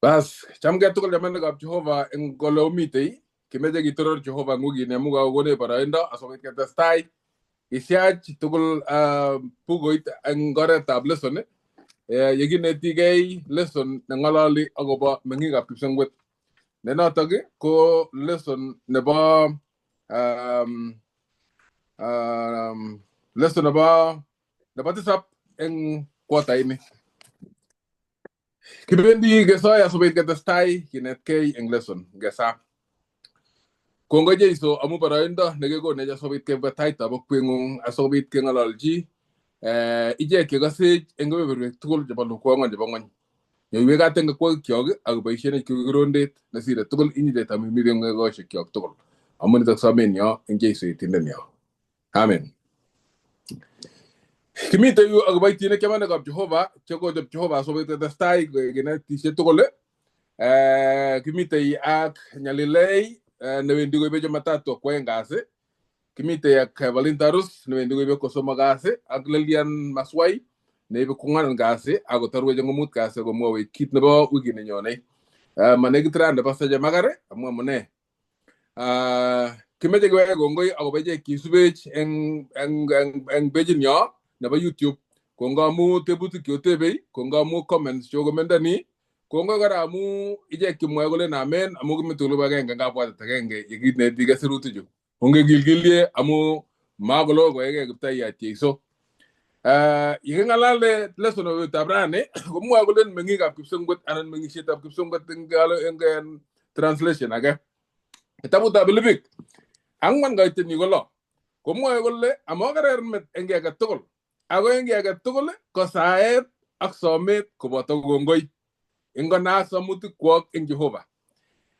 Bas, cham get tukul jaman gab Jehovah en golo mitei, kimeje gitoror Jehovah ngugi ne muga gone paraenda asomit kata stai, isiach tukul pugoit en gore tab lesson yegi netigay lesson na ngalali agoba mengi gab kipsengwet. Nena tagi ko lesson neba um, lesson neba tisap en kuota ini. Kibendi gesa ya asomit kata stai kinet kay en lesson gesa. Kongo Jaiso amu parainda negego neja sobit ke bataita bo kwingung asobit ke ngalalji ije ke gase engwe berwe tukul jabalu ko ngon jabangon yo wega tenga ko kyog ag bayshene ke grondet nasira tukul inyi de tam mi renga go she kyog tukul amun tak samen yo en Jaiso itinden yo amen kimi te yu ag baytine ke man gab Jehova chego job Jehova sobit ke stai gena ti she tukul kimi te ak nyalilei ne wendigo be matatu ko engase kimite ya Valintarus ne wendigo be ko soma gase ak lelian maswai ne be kungan gase ago tarwe jango mut gase go mo we kit ne bo wigi ne nyone mané gitrande pasaje magare mo ne kimeje go ego ngoy ago beje ki subej en beje nyo ne ba YouTube ko ngamu tebuti ki otebe ko ngamu comments jogo mendani ko ngara mu ije ki mo gole na men amu mi tulu ba genga ga bwa ta genge yigi ne diga serutu ju onge gilgilye amu magolo go ege gupta ya tiso yigi ngalale lesson o tabrane ko mo gole mengi ga kipsungut anan mengi setup kipsungut ngalo engen translation aga tabu tabelibik angman ga itni golo ko mo gole amogarer met enge ga tugol ago enge ga tugol ko saet ak somet ko boto gongoy ingona samuti kwok in Jehovah.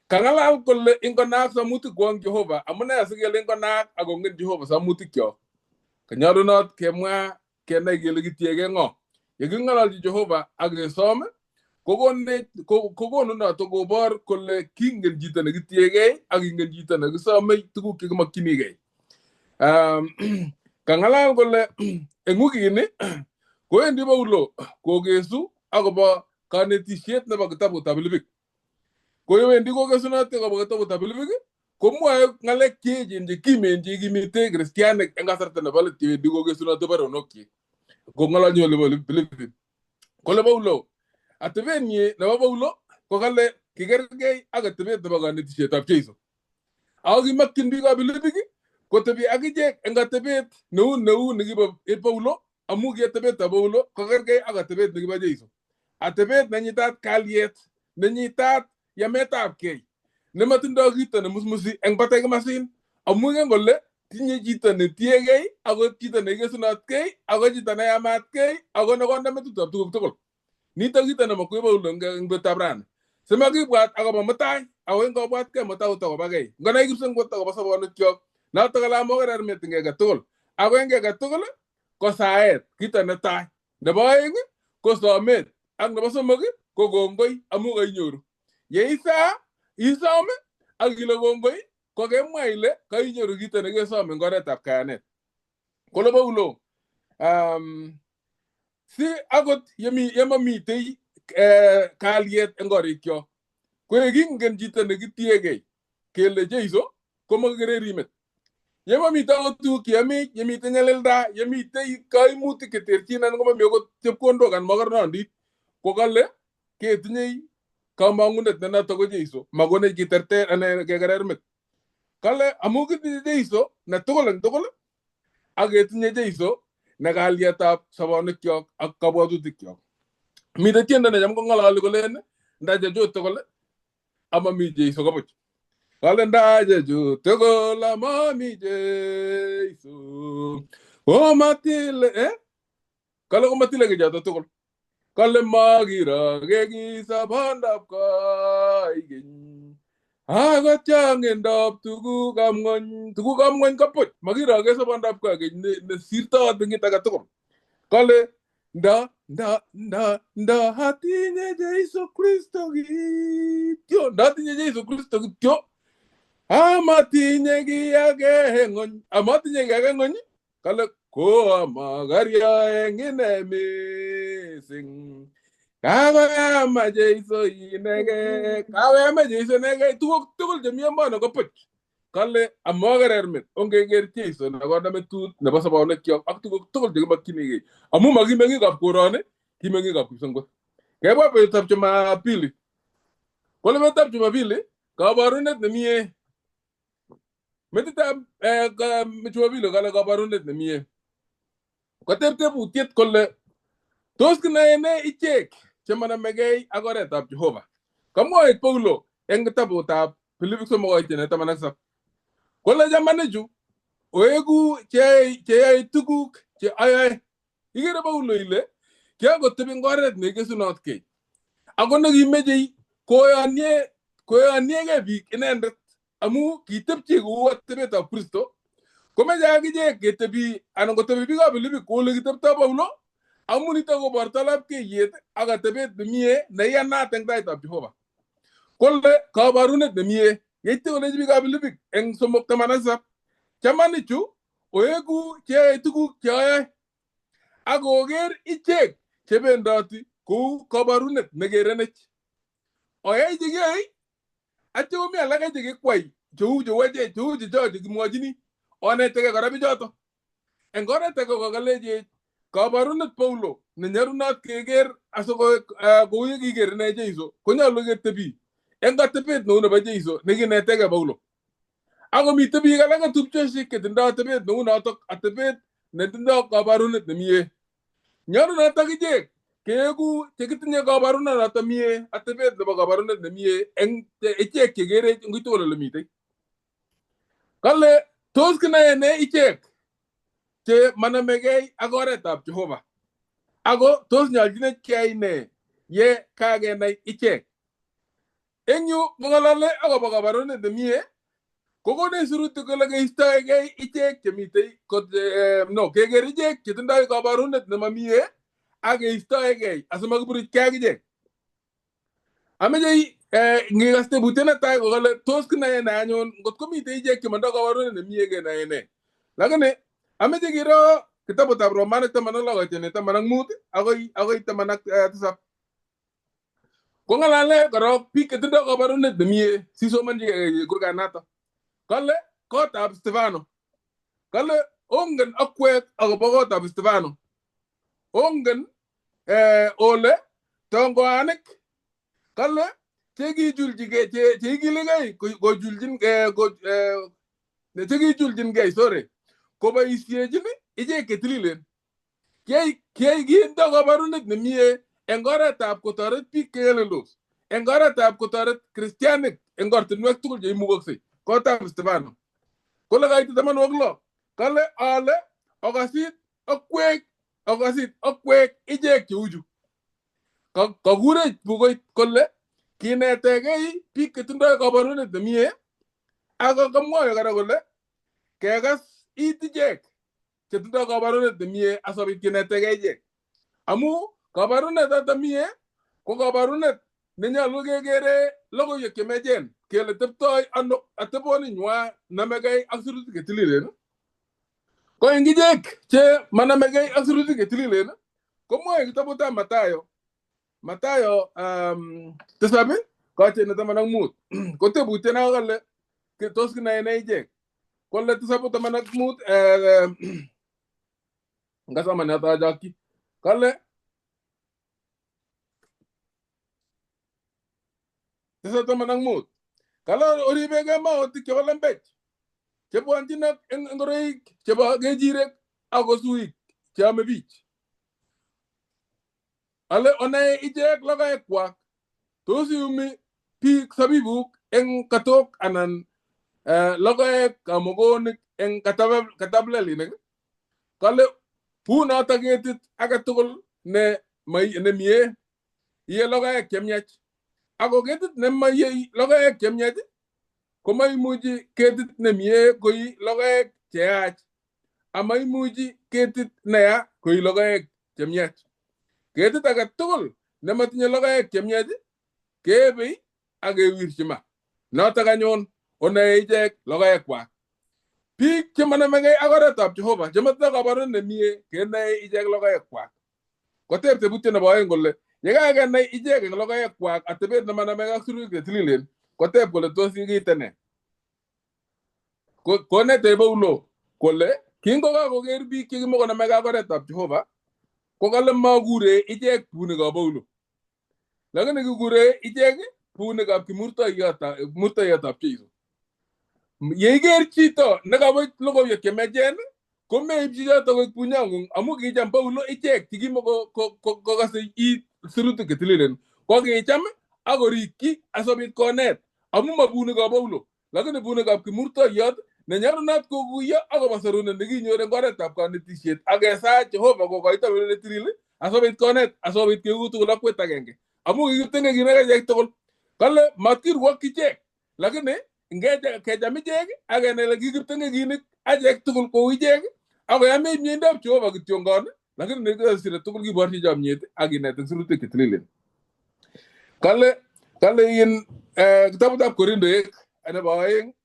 Kangalal kolle ingona samuti kwok Jehovah. Amuna asigel ingona agongin Jehovah samuti kyo. Kanyaru not kemwa kena gele gitiege ngo. Yegingalal Jehovah agre some kogo no to go bor kolle kingen jita ne gitiege agingen jita ne some tugu kigma kinige. Kangalal kolle engugi ni ko endi bawlo ko gesu agoba kanetishet na bagtabu tabilibik ko yo endi ko gasuna te ko bagtabu tabilibik ko mo ngale keje nje kimenje gimite kristiane engasarta na balit te digo gasuna te baro nokki ko ngala nyole bilibik ko le bawlo atvenye na bawlo ko gale kigerge aga tebe te baganetishet ap cheiso agi makkin biga bilibik ko tebi agije engatebe no ngi ba e bawlo amu ge tebe ta bawlo ko gerge aga tebe ngi ba jeiso atebet nanyitat kaliet nanyitat yametab kei nematindo kito ne musmusi eng batay masin amungen golle tinye chito ne tiegei ago chito ne gesunot kei ago chito ne yamat kei ago ne konda metutap tuguk tugul nito kito ne makweba ulong eng betabran semakibwat ago mamutai ago eng kobwat kei matau to bagay ngonay gipsen ko to basabonut kyok na to kala mo gerer metinge ga tugul ago eng ga tugul ko saet kito ne tai nebo aeng ko somet ang nabasomog ko gongoy amu ga inyoru ye isame ak ilo gongoy ko gemwa ile ka inyoru kito ne gesome ngoretab kayanet ko lo bawlo si agot yemamite kalyet ngorikyo ko yegingen jito ne gitiege kele Jeiso ko magererimet yemamite otu kiami yemite nyalelda yemite kaimutik keterchinan ko mamiogo chepkondokan magarnondit ko kale ketinye kamangunet ne nato ko Jeiso magone kiterter ane kegerermet kale amu kitinye Jeiso na tugul eng tugul ak ketinye Jeiso ne kalyetab sobonikyok ak kabwatutikyok mite tiendo ne jam ko ngalali kolen ndajeju tugul amami Jeiso kobuch kale ndajeju tugul amami Jeiso o matile kale ko matile ke jato tugul kale magira gegi sabandap kaigin aga changendap tugu kamngony kapot magira ge sabandap kaigin ne sirta bingit aga tugul kale nda hatinye Jeiso Kristo gityo ndatinye Jeiso Kristo gityo amatinye giage ngony amatinye giage ngony kale ko magaria engine missing Kakoyama Jeiso inege, kakoyama Jeiso inege, tuguk tugul chemi emoni ko puch. Kale amokerer met, ongeker Jeiso nekonome tut nebo sobonekyok ak tuguk tugul chekimokyinigei. Amu makimeng'ikab koroni, kimeng'ikab kipsengwet. Kebwa betutab Jumapili. Kole betutab Jumapili, kabarunet nemie. Metitab Jumapili kale kabarunet nemie. Koteb tebutiet kole tos kinae ne ichek chemanamegei ak oretab Jehova. Kamwoe Paulo eng kitabutab Pilipik 3:17. Kole chamanichu oegu cheyoe tuguk che ayoe. Ikere Paulo ile kiakotebi eng oret nekesunotkei. Ako nekimeche koyoniegei biik inendet amu kitepchi kou atebetab Kristo. Komeche akichek ketebi anan kotebi biikab Pilipik kou ole kiteptoi Paulo. Amu nitok koborto lapkeiyet ak atebet nemie neiyanat eng taitab Jehova. Kole kabarunet nemie yeityo koleji biikab Pilipik eng 3:17 chamanichu oegu cheyoe tuguk cheyoe ak koker ichek chebendoti kou kabarunet nekerenech. Oyai chekiyoe atyo komi alake chekikwai cheu chewechech cheu chechoche kimwochini onetegei kora bichoto. Eng oret age kokalechech kabarunet Paulo nenyarunot keker kou yekiker ine Jeiso konyolu ketebi eng atebet neu nebo Jeiso nekinetegei Paulo. Akomite biik alake tupchosiek chetindoi atebet neu notok, atebet netindoi kabarunet nemie. Nyolunot akichek keeku chekitinye kabarunet notok mie, atebet nebo kabarunet nemie eng ichek chekerech eng tugul ole mitei. Kale tos kinae ne ichek che manamegei ak oretab Jehova. Ako tos nyoljinech keyai ne ye kakenai ichek. Eng yu ng'olole akobo kabarunet nemie kokonech sirutik kole keistoegei ichek chemitei keker ichek chetindoi kabarunet nemamie ak keistoegei asimakiburuchkei akichek. Ameche ngikas tebutiet netai kokale tos kinae ne anyun ngot komitei ichek chemotindoi kabarunet nemie kenae ne. Lakini ameche kiro kitabutab Romanik 16:15 akoi 17. Kong'alale korok biik chetindoi kabarunet nemie sisomanchi kurganato. Kale kotab Stefano. Kale ongen akwek akobo kotab Stefano. Ongen ole tongoanik. Kale chekichuljigei cheikiligei chekichuljingei koboisiechin ichek chetililen. Kiyai kindo kabarunet nemie eng oretab kotoret biik chekeleldos, eng oretab kotoret kristianik eng ortinwek tugul cheimukoksei. Kotab Stefano. Kole kaite 16. Kale ale okasit akwek ichek cheuchu. Kakurech bukoit kole kinetegei biik chetindoi kabarunet nemie ako kamwoe kora kole kekas it ichek chetindoi kabarunet nemie asobit kinetegei ichek. Amu kabarunet noto mie ko kabarunet nenyolu kekere logoiwek chemechen kele teptoi ano ateboninywa namegei ak sirutik chetililen. Ko eng ichek che manamegei ak sirutik chetililen komwoe kitabutab Matayo 7:15 ko tebutiet nako kale tos kinae ne ichek. Kole 7:15 ngasoma netajokyi. Kale 7:15 kale oribegei mautik chebo lembech chebwonjin ak ngoroik chebo kechirek ak kosuik cheame bich. Ale onae ichek logoekwak tos iumi biik sabibuk eng katok anan logoek kamogonik eng katablelinik. Kale unoto ketit age tugul nemie iye logoek chemiach. Ako ketit nemaye logoek chemiach komaimuchi ketit nemie koi logoek cheyach. Amaimuchi ketit neya koi logoek chemiach. Ketit age tugul nematinye logoek chemiach keebei ak kewirchi ma. Notok anyun onae ichek logoekwak. Biik chemanamegei ak oretab Jehova chematindoi kabarunet nemie kenae ichek logoekwak. Koteb tebutiet nebo oeng kole Ye kakenai ichek eng logoekwak atebet nemanamegei ak sirutik chetililen koteb kole tos kiite ne. Konete Paulo kole kingokakoker biik chekimokonamegei ak oretab Jehova kokale makure ichek bunikab Paulo, lakini kikure ichek bunikab kimurtoiyotab Jeiso. Yeiker chito nekabo logoiwek chemechen komeibchi choto koek bunyang'ung amu kicham Paulo ichek chekimokokase it sirutik chetililen kokicham akorikyi asobit konet amu mabunikab Paulo lakini bunikab kimurtoiyot nenyarunat kokuyo akobo sorunet nekinyor eng oretab kanetishet akesach Jehova kokoito netilil asobit konet asobit kegu tugul akwet agenge amu kikitengekine echek tugul. Kale matkirwokyi ichek lakini ngecham ichek akenai le kikiptengekinik achek tugul kou ichek akoyamech miendab Jehova kityongon lakini nekasire tugul kiborchi chomyet akinet eng sirutik chetililen. Kale in kitabutab Korindoek nebo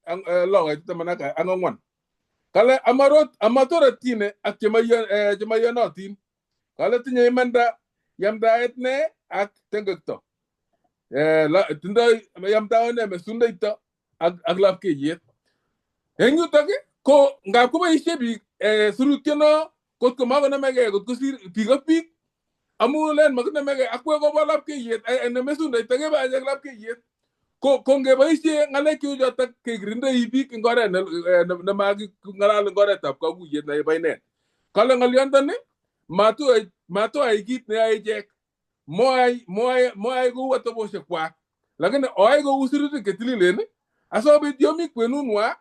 2:14 kale amatorotine ak chemaiyonotin. Kale tinye imanda yamdaet ne ak tengekto. Tindoi yamdaet ne mesundeito ak lapkeiyet. Eng yutok ko ngap koboisie biik surutyono kotko makonamegei kotko sir biik ak biik amu len makinamegei akwe kobo lapkeiyet ne mesundeito kebe achek lapkeiyet. Ko ngeboisie ng'alek cheu chotok kekirindoi biik eng oret nemaking'alal eng oretab kakuyet nebo inet. Kale ng'olyondoni matoai kit neyoe ichek, moai kou ateboshekwak lakini oai kou sirutik chetililen asobit yomi kwenunwa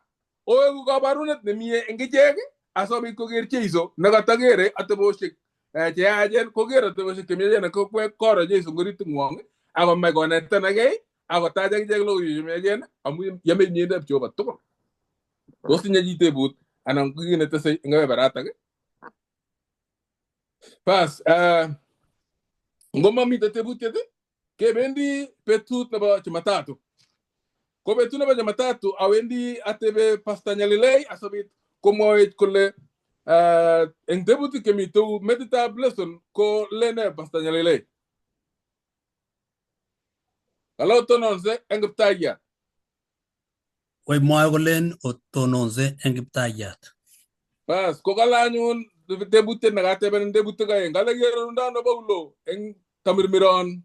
oegu kabarunet nemie eng ichek asobit koker Jeiso nekatokere ateboshek cheyachen koker ateboshek chemiachen koro Jeiso eng oriting'wong akomach konetanagei akotach akichek logoiwek chemiachen amu yamech miendab Jehova tugul. Tos tinye chi tebut anan ko kiy netesei eng kebeberatak? Bas, ngomamite tebutiet kebendi betut nebo Jumatatu. Ko betut nebo Jumatatu awendi atebe Pastor Nyalilei asobit komwoech kole eng tebutik chemi tou metitab lesson ko lene Pastor Nyalilei. Kalo tononse eng Kiptaiyat. Koi mwoe kolen otononse eng Kiptaiyat. Bas, ko kala anyun tebutiet nekateben tebutik aeng. Kale kerundano Paulo eng Tamirmiron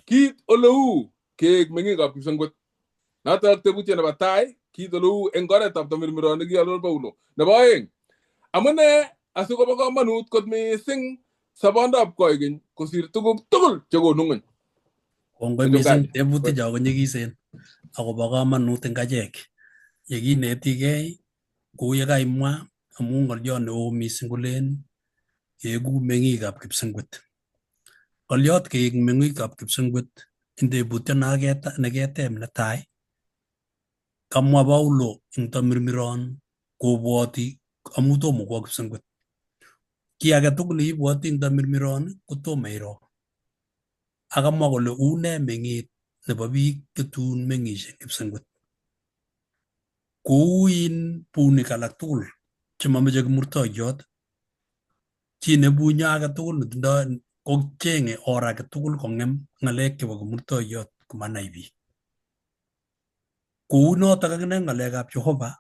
kit oleu keek meng'ikab Kipsengwet. Notok tebutiet nebo tai kit oleu eng oretab Tamirmiron nekialor Paulo. Nebo aeng, amune asikobo komonut kot mising sobondab koigeny kosir tuguk tugul chekonu ng'ony. Kongoi mising tebutik cho konyikisen akobo komonut eng achek. Yekinetigei kou yekaimwa amu ng'oliot neo mising kolen keeku meng'ikab Kipsengwet. Ng'oliot keek meng'ikab Kipsengwet eng tebutiet neketeb netai kamwa Paulo eng Tamirmiron kobwoti amu tomo kwo Kipsengwet. Ki age tugul neibwoti eng Tamirmiron kotomo iro. Akamwa kole une meng'et nebo biik chetun meng'ishe Kipsengwet. Kou in bunik alak tugul chemameche kimurtoiyot, chi nebunyo age tugul netindoi kocheng'e or age tugul kong'em ng'alek chebo kimurtoiyot komanai biik. Kou notok akine ng'alekab Jehova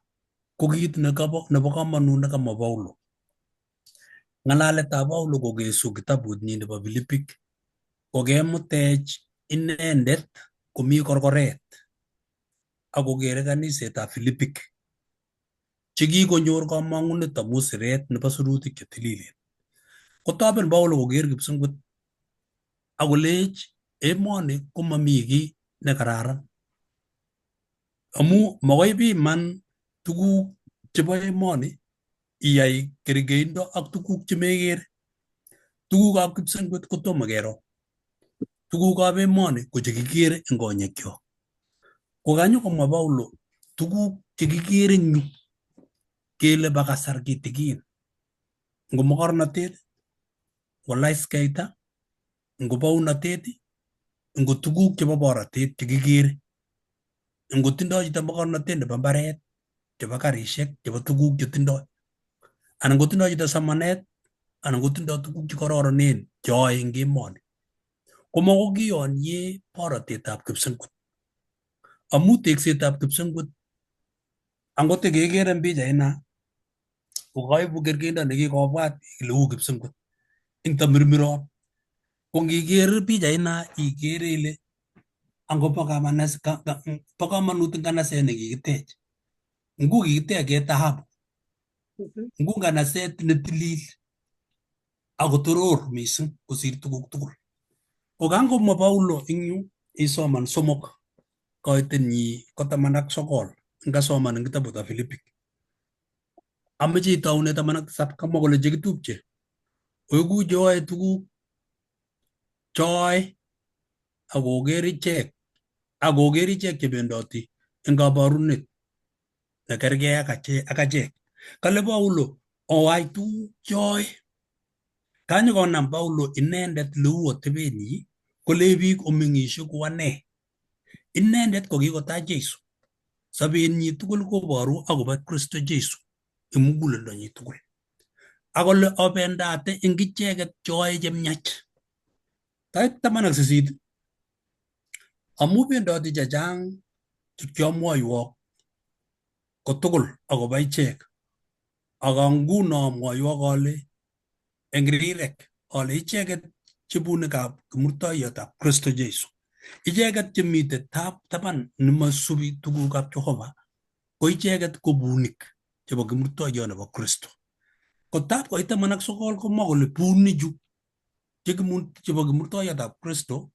ko kit nebo komonut nekamwa Paulo. Ng'alaletab Paulo kokesu kitabut nyi nebo Pilipik kokemutech inendet komi korkoret akokere kanisetab Filipik chekikonyor kamang'unet amu siret nebo sirutik chetililen. Kotoben Paulo koker Kipsengwet akolech emoni komami kiy nekararan amu makoi biman tuguk chebo emoni iyai kergeindo ak tuguk chemekere. Tugukab Kipsengwet kotomo kero. Tugukab emoni ko chekikere eng konyekcho. Kokanyokomwa Paulo tuguk chekikere eng yu kele ba kasar kitikin ngo mokornotet, ngo laiskeita, ngo bounatet, ngo tuguk chebo borotet chekikere. Ngo tindoi chito mokornotet nebo mbaret, chebo karishek, chebo tuguk chetindoi. Anan kotindoi chito somanet, anan kotindoi tuguk chekororonen cheyoe eng emoni. komakokiyonye borotetab kipsengwet. Amu teksetab kipsengwet angot kekere en pichaina kokaibu kergeindo nekikobwat kele uu kipsengwet eng tamirmirot. Ko ngiker pichaina ikere ile ango bo kamanut nganaset nekikitech. Ngu kikitech en dhahabu. Ngu nganaset netilil ako toror mising kosir tuguk tugul. Ko kangomwa Paulo eng yu isoman somok koitenyi ko 19 ngasoman eng kitabutab Filipik. Ameche itaune 17 kamwa kole chekitupche oigu cheoe tuguk choe akoker ichek chebendoti eng kabarunet nekergei ak achek. Kale Paulo owai tuguk choe. Kanyokonam Paulo inendet leu otebenyi kole biik omeng'ishe kou ane. Inendet ko kikotach Jesu. Sobenyi tugul koboru akobo Kristo Jesu eng muguleldonyi tugul. Akole obendate eng icheket choe chemiach. Tait 18 amu bendoti chechang chekiamwoiwok kotugul akobo ichek. Aka nguno amwoiwok ale eng rirek ale icheket chebunikab kimurtoiyotab Kristo Jesu. Icheket chemite taban nemasubi tugukab Jehova ko icheket ko bunik chebo kimurtoiyot nebo Kristo. Ko tab koit 19 komwa kole bunichu chebo kimurtoiyotab Kristo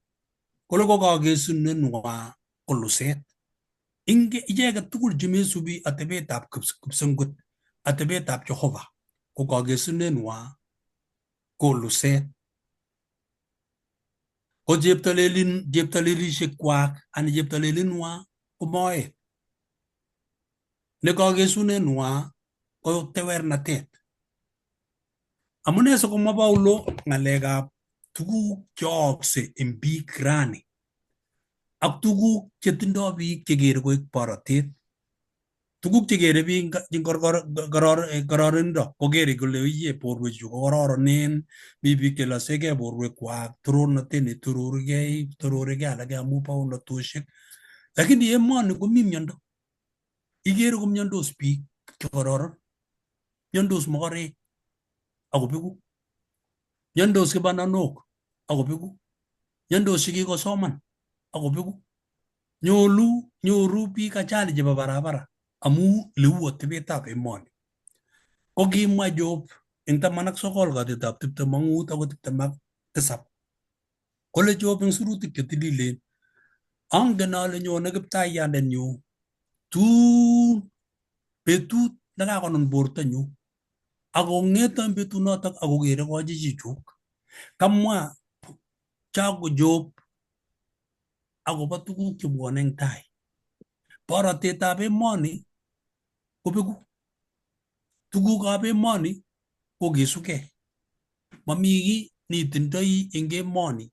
kole ko kakesunenwa ko luset. Icheket tugul chemesubi atebetab kipsengwet, atebetab Jehova ko kakesunenwa ko luset. Ko cheptalelishekwak anan cheptalelinwa ko moet. Nekakesunenwa ko tewernatet. Amune sikomwa Paulo ng'alekab tuguk cheyookse eng biik rani ak tuguk chetindoi biik chekere koek borotet. Tuguk chekere biik kororonindo kokere kole iye borwechu ko kororonen, mi biik chelosegei borwekwak, torornatet netororigei alake amu baunatoshek. Lakini emoni komi miondo. Ikere komiondos biik chekororon. Miondos mokorek akobeku. Miondos kibananok akobeku. Miondos chekikosoman akobeku. Nyoru biik ajali chebo barabara amu leu atebetab emoni. Ko kimwa Job eng 19 katitab 25 akoi 27 kole Job eng sirutik chetililen, angen ale nyone kiptaiyandenyu tuun betut nekakonun bortonyu akong'eto eng betunotok akokere kochichichuk. Kamwa Job akobo tuguk chebwone eng tai. Borotetab emoni kobeku. Tugukab emoni kokesugei. Mami kiy neitindoi eng emoni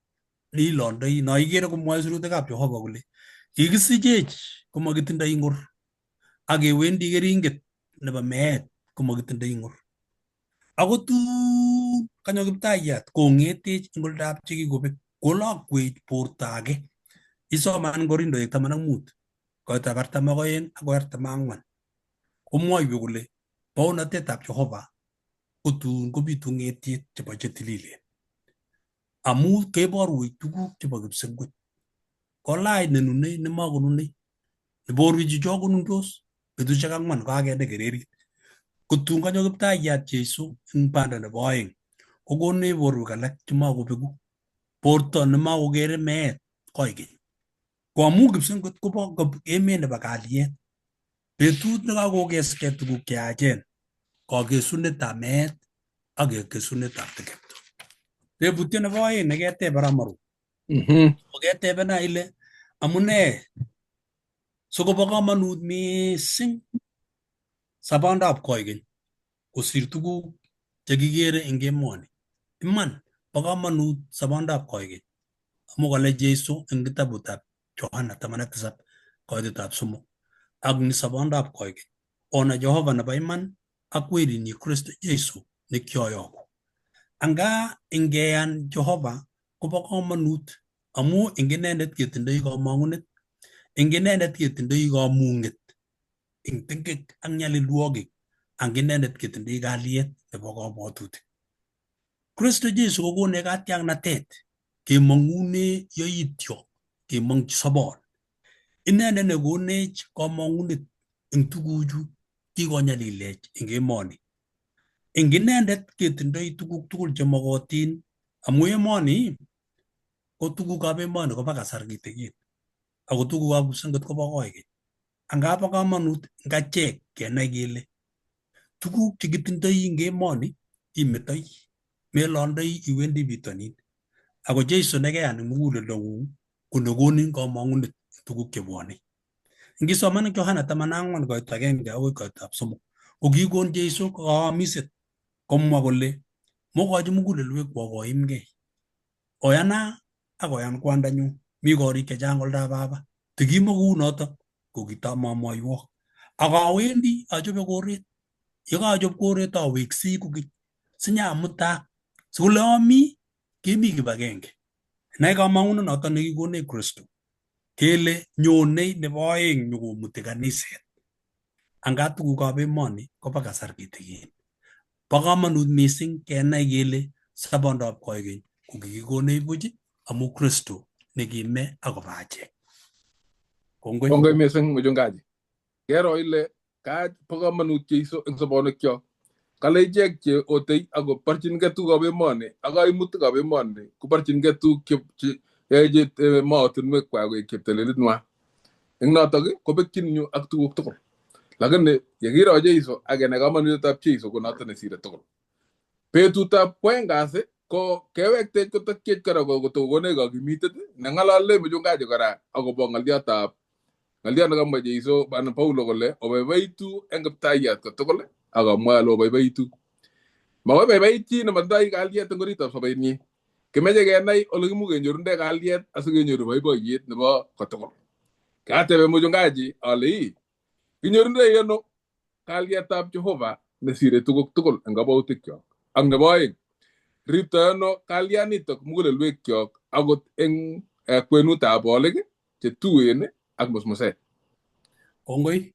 neilondoi. Noikere komwoe sirutikab Jehova kole kikisijech komakitindoi ng'or akewendi keringet nebo meet komakitindoi ng'or. Ako tuun kanyo Kiptaiyat kong'etech eng oldab chekikobek kolakwech borto age. Isoman Korintoek 15 koitab 42 akoi 44 komwoiwech kole baunatetab Jehova kotun kobitu ng'etiet chebo chetililen. Amu keborwech tuguk chebo kipsengwet. Kolach nenunei nemakonunei. Neborwechi cho konundos betusiek 4 kokakende kererit. Kotun kanyo Kiptaiyat Jesu eng banda nebo oeng kokonech borwek alak chemakobeku. Borto nemakokere meet koikeny. Ko amu kipsengwet kobo emet nebo kalyet. Betut nekakokeskei tuguk cheyachen, kakesunetab meet ak kesunetab tekekto. Tebutiet nebo oeng neketebe Ramaru. Koketebena ile amune sikobo kamanut mising sabandab koikeny kosir tuguk chekikere eng emoni. Iman bo kamanut sabandab koikeny amu kale Jesu eng kitabutab Johana 17 koitetab 3 ak ni sabandab koikeny. Ona Jehova nebo iman ak werinyi Kristo Jesu nekioyoku. Anga ingeyan Jehova kobo kamanut amu eng inendet ketindoi kamang'unet, eng inendet ketindoi kamung'et eng tengek ak nyalilwogik, ang inendet ketindoi kalyet nebo kabwatutik. Kristo Jesu kokonech katiaknatet kemong'une yoityo, kemong'chi sobon. Inendet nekonech kamang'unet eng tuguchu kikonyalilech eng emoni. Eng inendet ketindoi tuguk tugul chemokotin, amu emoni ko tugukab emoni kobo kasar kitikin, ako tugukab kipsengwet kobo koikeny. Angabo kamanut eng achek kenai kele tuguk chekitindoi eng emoni imetoi, melandoi iwendi bitonin. Ako Jeiso nekeyan eng muguleldong'ung ko nekonin kamang'unet tuguk chebwone. Ngisoman eng Yohana 14 koit 1 akoi koitab 3, ko kikon Jeiso kaamiset komwa kole mokochi mugulelwekwok koimgei. Oyana ak oyan kwandanyu, mi korik chechang oldab Baba. Tikimo kounotok ko kitamamwoiwok. Ak awendi achobe koret. Yekachop koret aweksei kokeny sinyamutak. Sikole ami kemi kibagenge. Nai kamang'unet notok nekikonech Kristo. Kele nyonei nebo aeng nyokomuti kaniset. Anga tugukab emoni kobo kasar kitikin. Bo kamanut mising kenai kele sabondab koikeny ko kikikonech buch amu Kristo nekime akobo achek. Kongoi. Kongoi mising mchungaji. Kero ile bo kamanut Jeiso eng sobonwekyok. Kale ichek che otei ako barchingei tugukab emoni ak kaimutikab emoni kobarchingei tuguk che yae mootinwek kwak koek cheptelelit. Eng notok kobekyin nyu ak tuguk tugul. Lakini yekiro Jeiso ak kenai kamanutyetap Jeiso ko notok nesire tugul. Betutab kwoeng kasi ko kewektech kotokyech kora kotokonech kakimitet neng'alale mchungaji kora akobo ng'aliot nekamwa Jeiso bwana Paulo kole oboiboitu eng kiptaiyat kotugul akamwa ale oboiboitu. Makoiboibait chi nematindoi kalyet eng oritab sobenyi. Kimeche kenai ole kimuch kenyorundoi kalyet asikenyoru boiboiyet nebo kotugul. Katebe mchungaji ale kinyorundoi ano kalyetab Jehova nesire tuguk tugul eng kabwatutikchok. Ak nebo aeng, riptoi ano kalyanitok mugulelwekyok akot eng kwenutab bolik che tuen ak musmuset. Kongoi.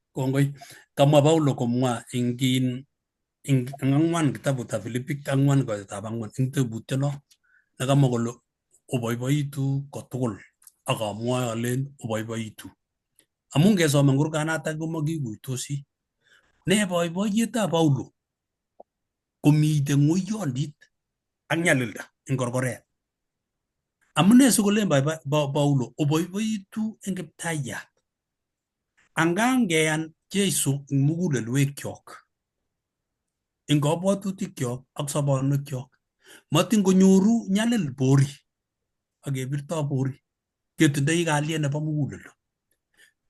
Kamwa Paulo komwa eng 4 kitabutab Filipik 4 koitab 4 eng tebutyono nekamwa kole oboiboitu kotugul ak amwae alen oboiboitu. Amu ngesoman kurganatak komakikuitosi. Ne boiboiyetab Paulo komite ng'oiyondit ak nyalilda eng korkoret. Amune sikolen Paulo oboiboitu eng kiptaiyat. Anga ngeyan Jeiso eng mugulelwekyok, eng kabwatutikyok ak sobonwekyok, matin konyoru nyalil bori akebirto bori, ketindoi kalyet nebo muguleldo.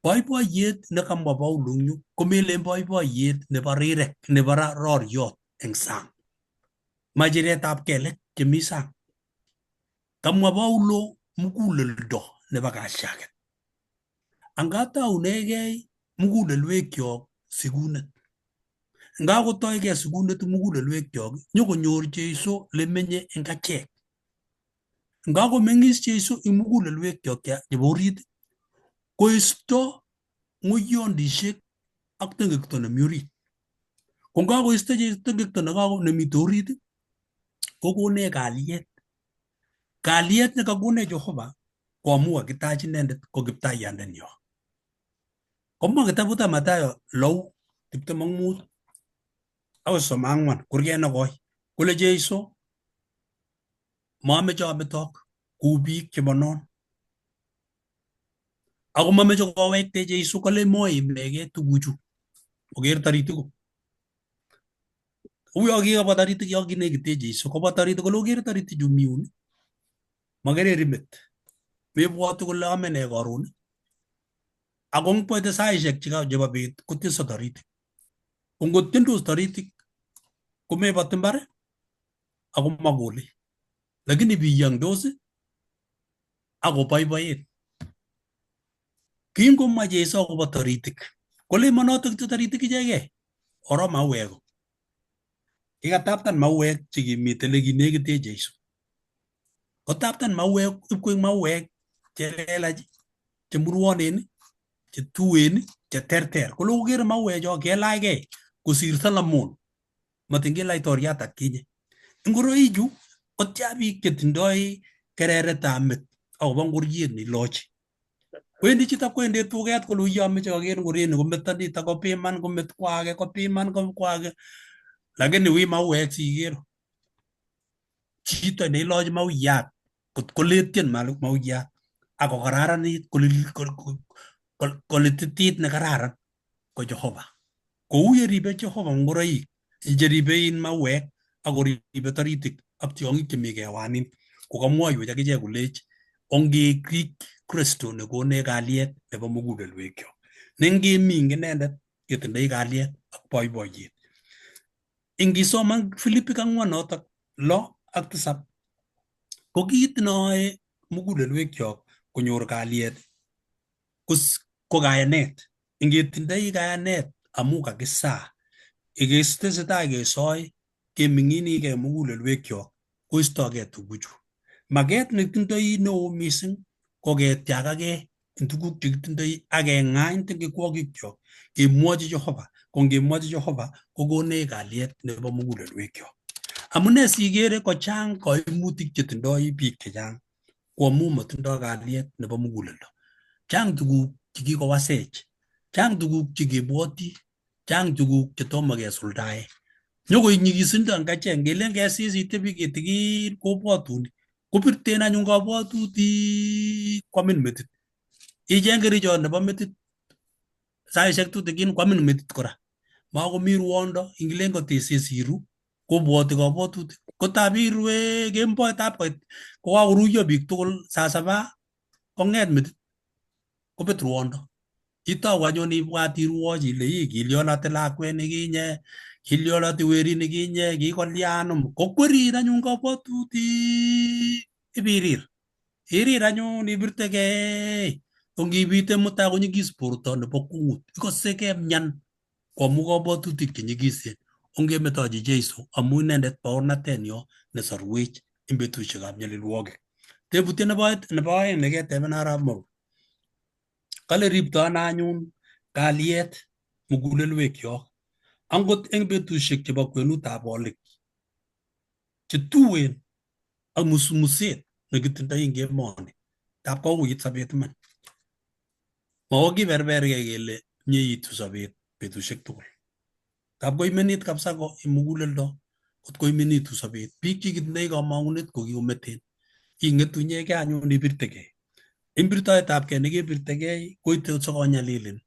Boiboiyet nekamwa Paulo eng yu komelen boiboiyet nebo rirek, nebo roriot eng sang, machiretab kelek chemi sang. Kamwa Paulo muguleldo nebo kashaket. Anga taunegei mugulelwekyok sikunet. Nga kotoigei sikunet mugulelwekyok, nyokonyor Jeiso lemenye eng achek. Nga komeng'is Jeiso eng mugulelwekyok chebo orit, koisto ng'oiyondishek ak tengekto nemi orit. Ko ngakoisto Jeiso tengekto nemite orit, kokonech kalyet. Kalyet nekakonech Jehova ko amu kakitach inendet ko kiptaiyandenyo. Komwa kitabutab Mathayo 6:25 akoi 34 kurget nekoi kole Jeiso mameche ametok kou biik chebo non. Ako mameche kowekte Jeiso kole moimegei tuguchu. Oker taritik. Uyo kikabwa taritik yo kinekite Jeiso, kobwa taritik kole oker taritichu mi yun. Makereri met. Mebwoti kole ame ne karon. Ako ngpoite saishek chebo bet kotieso taritik. Ko ngotiendos taritik komeboti mbar ako makole. Lakini biyongdos ako boiboen. Kingomwa Jeiso akobo taritik, kole manotok kityo taritik ichegei, oro mauwek. Kikataptan mauwek chekimite lekinekite Jeiso. Kotaptan mauwek ipkoek mauwek chelelach, chemurwonen, chetuen, cheterter. Kolo kokere mauwecho kelachkei kosir Solomon, matin kelaitoriat atkinye. Ngoroichu kotia biik chetindoi kereretab met akobo ngoriet neilochi. Wendi chito kwendi tuget kole uyo ameche aker ngoriet ni kometo nito kopiman komet kwake kopiman kwake. Lakini wi mauwek siker. Chito neilochi mauyat kot koletien mauyat ako kararanit kolititit nekararan ko Jehova. Kou yeribe Jehova ngoroik cheribe mauwek akoribe taritik ak tiong'ik chemi kewanin, kokamwoiwech akichek kolech ongeik Kristo nekonech kalyet nebo mugulelwekyok. Nengemi ing inendet ketindoi kalyet ak boiboiyet. Ingisoman Filipik 4:6-7 ko kiit noe mugulelwekyok konyor kalyet ko kayanet. Ingetindoi kayanet amu kakisaa, tesetai kesoi keminginike mugulelwekyok koistogei tuguchu. Maget netindoi neo mising ko ketiagage eng tuguk chekitindoi ak keng'any tengekwokikyok kemwochi Jehova. Ko ngemwochi Jehova kokonech kalyet nebo mugulelwekyok. Amune sikere kochang kaimutik chetindoi biik chechang ko amu matindoi kalyet nebo muguleldo. Chang tuguk chekikowasech, chang tuguk chekebwoti, chang tuguk chetomo kesuldae. Nyokoib nyigisindo eng achek, ngelen kesis itebi kitigin kobwatun, kopirten anyun kabwatutik kwamin metit. Icheng kerichot nebo metit saishek tutigin kwamin metit kora. Makomi ruondo, ingilen kotisis iru kobwoti kabwatutik. Kotabirue kemboitab koit kokakoruiyo biik tugul saa 7 kong'et metit kobet ruondo. Itou anyun ibwat irwochi ile kilionati lakwet nekinye, kilionati werit nekinye, kikolyanum. Kokwerir anyun kabwatutik ibirir. Irir anyun ibirtegei. Ongibite mutai konyigis borto nebo kung'ut. Ikose kemyan koamu kabwatutik chenyigisen. Ongemetochi Jeiso amu inendet baornatenyo nesorwech eng betusiekab nyalilwogik. Tebutiet nebo aeng neketebena arap Mau. Kale ripto ano anyun kalyet mugulelwekyok angot eng betusiek chebo kwenutab bolik chetuen ak musmuset nekitindoi eng emoni. Tap kouit sobet iman. Makokiberbergei kele mieitu sobet betusiek tugul. Tap koimenit kabisa ko muguleldo kot koimenitu sobet. Biik chekitindoi kamang'unet ko kikometen. Ing'etunyegei anyun ibirtegei. Eng birtoetabgei nekebirtegei koite sikonyalilin.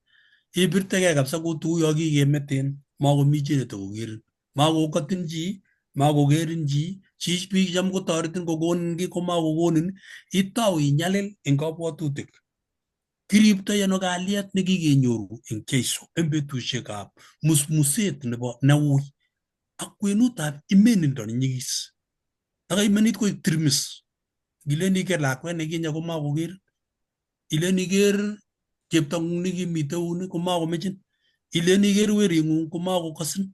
Ibirtegei kabisa kou yo kikemeten, makomi chi netokokerin. Makokatin chi, makokerin chi, biik cham kotoretin kokonin kiy komakokonin, itou inyalil eng kabwatutik. Kiriptoi ano kalyet nekikenyoru eng Jeiso eng betusiekab musmuset nebo neui ak kwenutab imenindo nenyigis. Takaimenit koik tirimis. Ngilen iker lakwet nekinye komakokerin. Ilen iker cheptong'ung nekimite eun komakomechin. Ilen iker wering'ung komakokasin.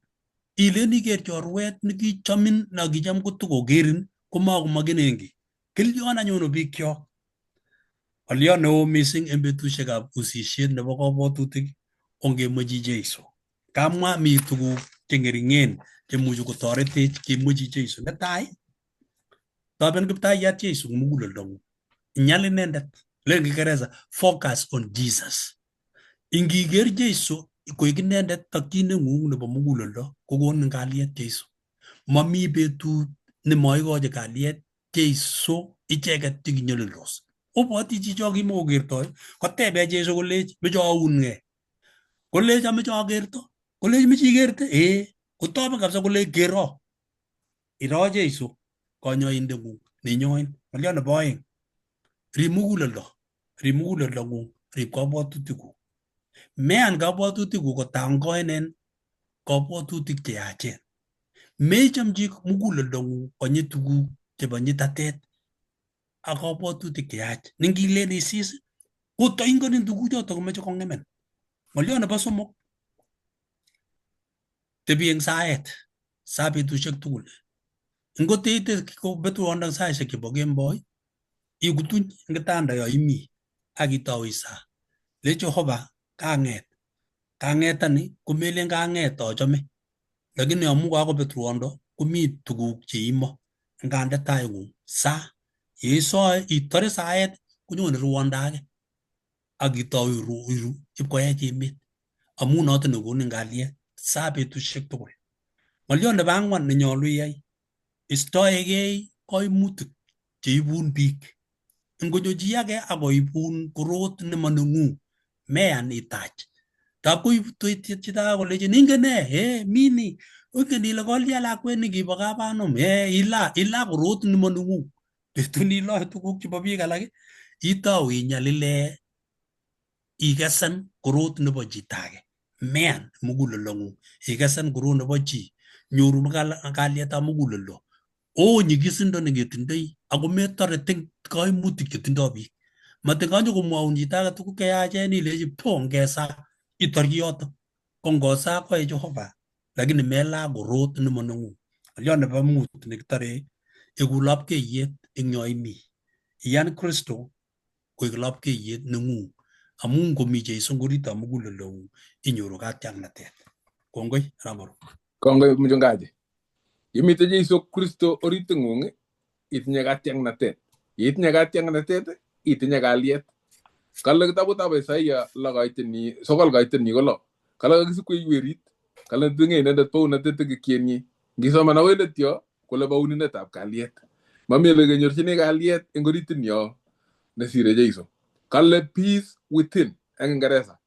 Ilen iker chorwet nekichomin nakicham kotokokerin komakomakenen kiy. Kelyon anyun bikyok. Olyo neo mising eng betusiekab usisiet nebo kabwatutik ongemochi Jeiso. Kamwa mi tuguk cheng'ering'en chemuchi kotoretech kemochi Jeiso. Netai, toben Kiptaiyat Jeiso eng muguleldong'ung. Inyal inendet. Len Kiingereza, focus on Jesus. Ingiker Jeiso koek inendet takchineng'ung nebo muguleldo kokonin kalyet Jeiso. Mami betut nemaikochi kalyet Jeiso icheket chekinyolildos. Obwoti chicho kimokokertoi kotebe Jeiso kolech meche aung'e. Kolech ameche akerto. Kolech meche ikerte? Kotoben kabisa kolech kero. Iro Jeiso kanyoindeng'ung nenyoin. Ng'olyo nebo aeng. Rib muguleldo. Rib muguleldong'ung. Rib kabwatutikuk. Mean kabwatutikuk kotangoenen kabwatutik cheyachen. Mechamchi muguleldong'ung konyi tuguk chebo nyitatet ak kabwatutik cheyach. Nengilen isis kotaingonin tuguchoto komeche kong'emen. Ng'olyo nebo somok. Tebi eng saet. Saa betusiek tugul. Ngoteite kobet ruondo eng saisiek chebo kemboi, ikutuny eng kitanda yo imi ak itou isaa le Jehova kang'etani komelen kang'et achome lakini amu kakobet ruondo komi tuguk cheimo ngande taing'ung sa yeisoe itore saet konyone ruondo age ak itou iru ipkoech emet amu noto nekonin kalyet sa betusiek tugul. Ng'oliot nebo ang'wan nenyolu iyai istoegei koimutik cheibun biik. Ngonyo chi age akoibun korot nemaneng'ung meyan itach. Tap koib chito kolechin ingen ne mini ingen ile kolya lakwet nekibo kabanom ila korot nemaneng'ung. Betun iloe tuguk chebo biik alak itou inyalile ikesen korot nebo chito age meyan muguleldo ikesen korot nebo chi nyoru kalyetab muguleldo nyigisindo neketindoi ako metore kaimutik chetindoi biik. Matinganyo komwaun chito age tuguk cheyachen ilechi ngesa itor kiyoto ko ngosa koe Jehova lakini mela korot nemaneng'ung. Ng'oliot nebo mut nekitore eku lapkeiyet eng yo imi. Iyan Kristo koek lapkeiyet neng'ung amu ngomi Jeiso ngoritab muguleldo inyoru katiaknatet. Kongoi Ramaro. Kongoi mchungaji. Yemite Jeiso Kristo orit ng'ung itinye katiaknatet. Itinye katiaknatet itinye kalyet. Kale kitabutab Isaia 9:9 kolo. Kale kakisikwei werit. Kale tinye inendet bounatet kikienyi. Ngisoman akoi let yo kole baunindetab kalyet. Mamele kenyorchini kalyet eng oritin yo nesire Jeiso. Kale peace within eng Ingereza.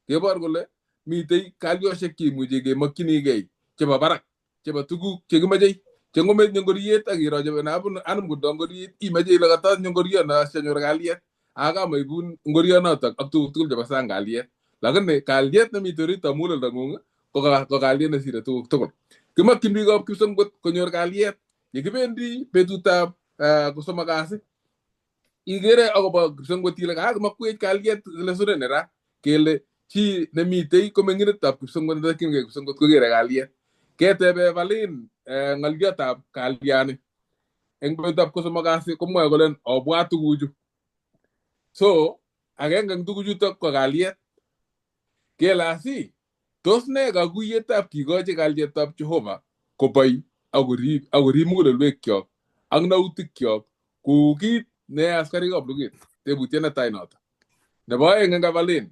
Kebor kole mitei kalyoshek cheimuche kemakchinigei chebo barak chebo tuguk chekimache chengomenye ngoriet akiro chebo anum kondo ngoriet imache ile katanyo ngoriet na sianyor kalyet akamaibun ngorionotok ak tuguk tugul chebo sang kalyet lakini kalyet nemite oritab muguleldong'ung ko kalyet nesire tuguk tugul. Kimakchin biikab kipsengwet konyor kalyet yekibendi betutab kosomok kasi igere akobo kipsengwet ile kakimakwech kalyet lesure nera kele chi nemitei komeng'indetab kipsengwet netakyingei kipsengwet kokere kalyet. Ketebe balin ng'oliotab kalyani eng betutab kosomok kasi komwoe kole obwat tuguchu. So agenge eng tuguchutok ko kalyet. Kele asi tos ne kakuyetab kikochi kalyetab Jehova koboi akorib mugulelwekyok ak nautikkyok kou kit neyoe askarikab luget. Tebutiet netai noto. Nebo oeng eng kabalin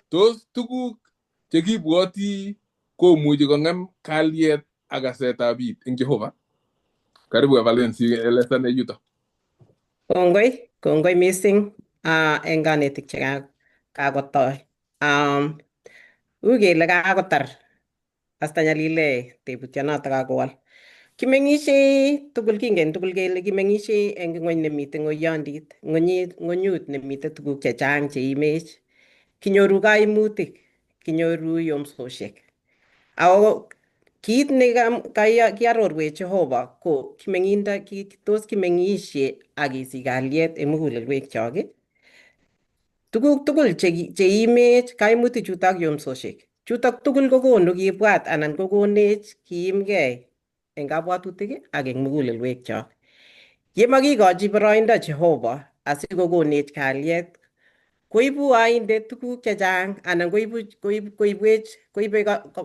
tos tuguk chekibwoti komuchi kong'em kalyet ak kasetab it eng Jehova. Karibu Evelyn si elezane yuto. Kongoi missing eng kanetik chekakotoi. Uu kele kakotar Pastor Nyalile tebutionoto kakowal. Kimeng'ishei tugul, kingen tugul kele kimeng'ishei eng ng'ony nemite ng'oyondit, ng'onyut nemite tuguk chechang cheimech. Kinyoru kaimutik, kinyoru yomsosiek. Ako kit ne kiarorwech Jehova ko tos kimeng'ishe akisich kalyet eng mugulelwekyok. Tuguk tugul cheimech kaimutik chutok yomsosiek. Chutok tugul kokonu kibwat anan kokonech kiimgei eng kabwatutik ak eng mugulelwekyok. Yemakikochi boroindo Jehova asikokonech kalyet koibu oindet tuguk chechang anan koibe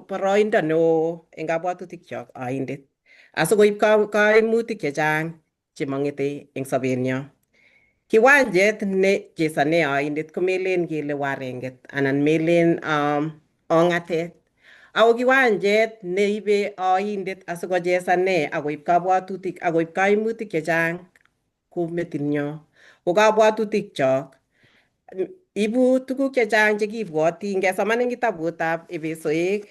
boroindo neo eng kabwatutikyok oindet asikoib kaimutik chechang chemong'ete eng sobenyo. Kiwanjet ne chesane oindet komelen kele warenget anan melen ong'atet. Ako kiwanjet neibe oindet asikochesane akoib kabwatutik akoib kaimutik chechang ko metinyo ko kabwatutikyok. Ibu tuguk chechang chekibwoti ngesoman eng kitabutab Efesoek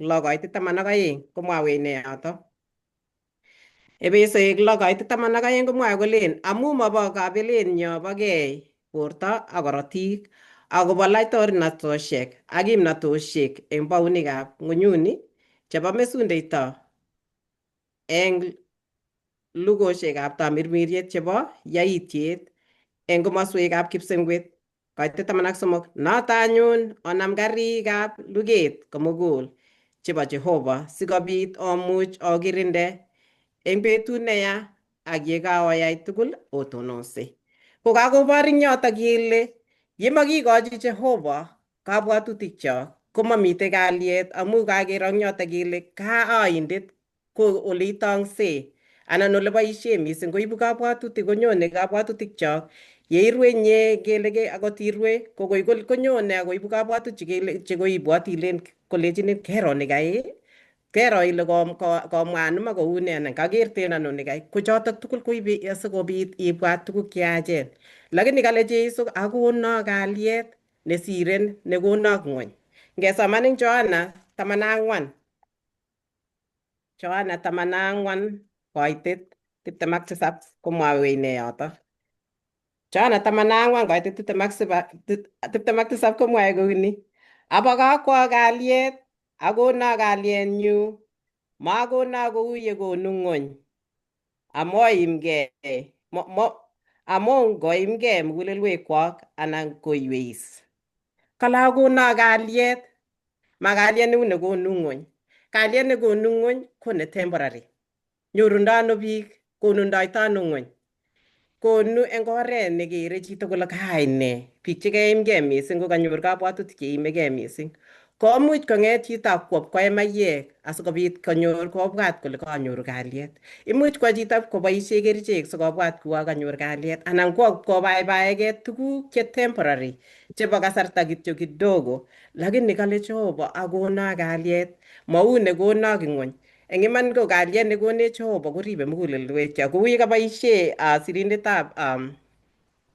6:12 komwawech ne yoto. Efesoek 6:12 komwae kolen amu mobo kabelenyo bogei borto ak korotik akobo laitornatosiek ak kimnatosiek eng baunikab ng'onyuni chebo mesundeito eng lugosiekab tamirmiriet chebo yaitiet eng komoswekab kipsengwet. 13 noto anyun onam karikab luget komugul chebo Jehova sikobit omuch okirinde eng betut neya ak yekaoyai tugul otononse. Ko kakobor ing yotok kele yemakikochi Jehova kabwatutikchok komamitei kalyet amu kakero eng yotok kele kaoindet ko ole itong'se anan ole boisie mising koibu kabwatutik konyone kabwatutikchok yeirue inye kele akot irue kokoi konyone akoibu kabwatutik chekoi ibwoti ilen kolechinin kero nekai kero ile komwa nima kouni anan kakerten ano nekai ko chotok tugul koibe asikobit ibwat tuguk cheyachen lakini kale Jeiso akono kalyet nesiren nekono ng'wony. Ngesoman eng Johana 14 koitet 27 komwawech ne yotok. Johana 14 koitet 27 komwae kouni. Abakakwa kalyet akono kalyetnyu makono kou yekonu ng'wony amongoimgei mugulelwekwok anan koiweis. Kale akono kalyet ma kalyet neu nekonu ng'wony. Kalyet nekonu ng'wony ko ne temporary. Nyorundoi ano biik konundoitoi ano ng'wony? Konu eng oret nekere chito kole kaai ne. Biik chekeimgei mising ko kanyor kabwatutik cheimegei mising. Komuch kong'et chito koe maiyek asikobit kobwat kole kanyoru kalyet. Imuch kwo chito koboisie kerichek sikobwat kole kanyor kalyet anan kobaibaegei tuguk che temporary chebo kasarta kityo kidogo. Lakini kale Jehova akono kalyet mau nekono ng'wony. Eng iman ko kalyet nekonech Jehova koribe mugulelwekchok. Kou yekaboisie sirindetab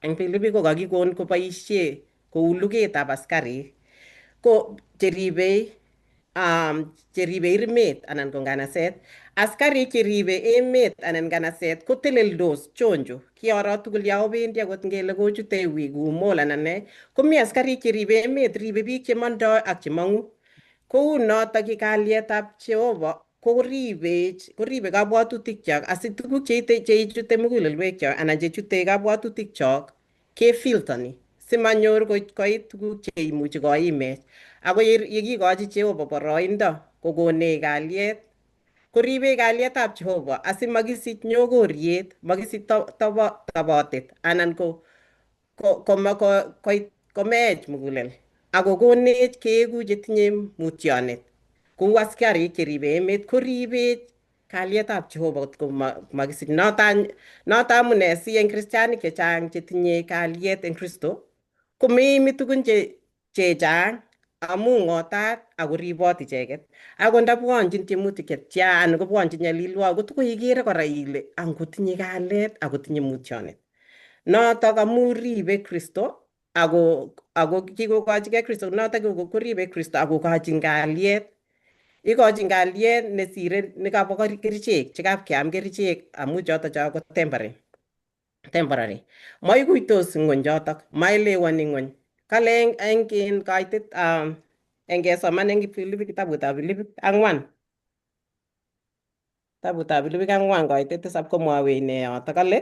eng Pilipik ko kakikon koboisie kou lugetab askarik ko cheribei emet anan ko nganaset. Askarik cheribe emet anan nganaset koteleldos chonjo kioro tugul yo obendi akot ngele kochute wii kou mall anan ne komi askarik cheribe emet ribe biik chemondoi ak chemong'u. Kou notok kalyetab Jehova koribe kabwatutikchok asi tuguk cheichute mugulelwekchok anan chechute kabwatutikchok kefiltoni simanyor koit tuguk cheimuchi koimech. Ako yekikochi Jehova boroindo kokonech kalyet koribech kalyetab Jehova asimakisich nyokoriet, makisich tobotet anan komeech mugulel. Ako konech keeku chetinye mutyonet kou askarik cheribe emet koribech kalyetab Jehova kotko makisich. Noto amune si eng kristianik chechang chetinye kalyet eng Kristo komeimi tugun chechang amu ng'otat ako ribot icheket. Ako ndabwonchin tiemutik chetya anan kobwonchin nyalilwogik kotokoi ikere kora ile angotinye kalyet akotinye mutyonet. Notok amu ribe Kristo ako kikokochigei Kristo notok koribe Kristo akokochin kalyet. Ikochin kalyet nesire nekabo kerichek chekapkeam kerichek amu chotok ko temporary. Maikuitos ng'wony chotok, maelewani ng'wony. Kale eng kaitet engesoman eng kitabutab Pilipik 4. Kitabutab Pilipik 4 koitet 7 komwawech ne yotok kale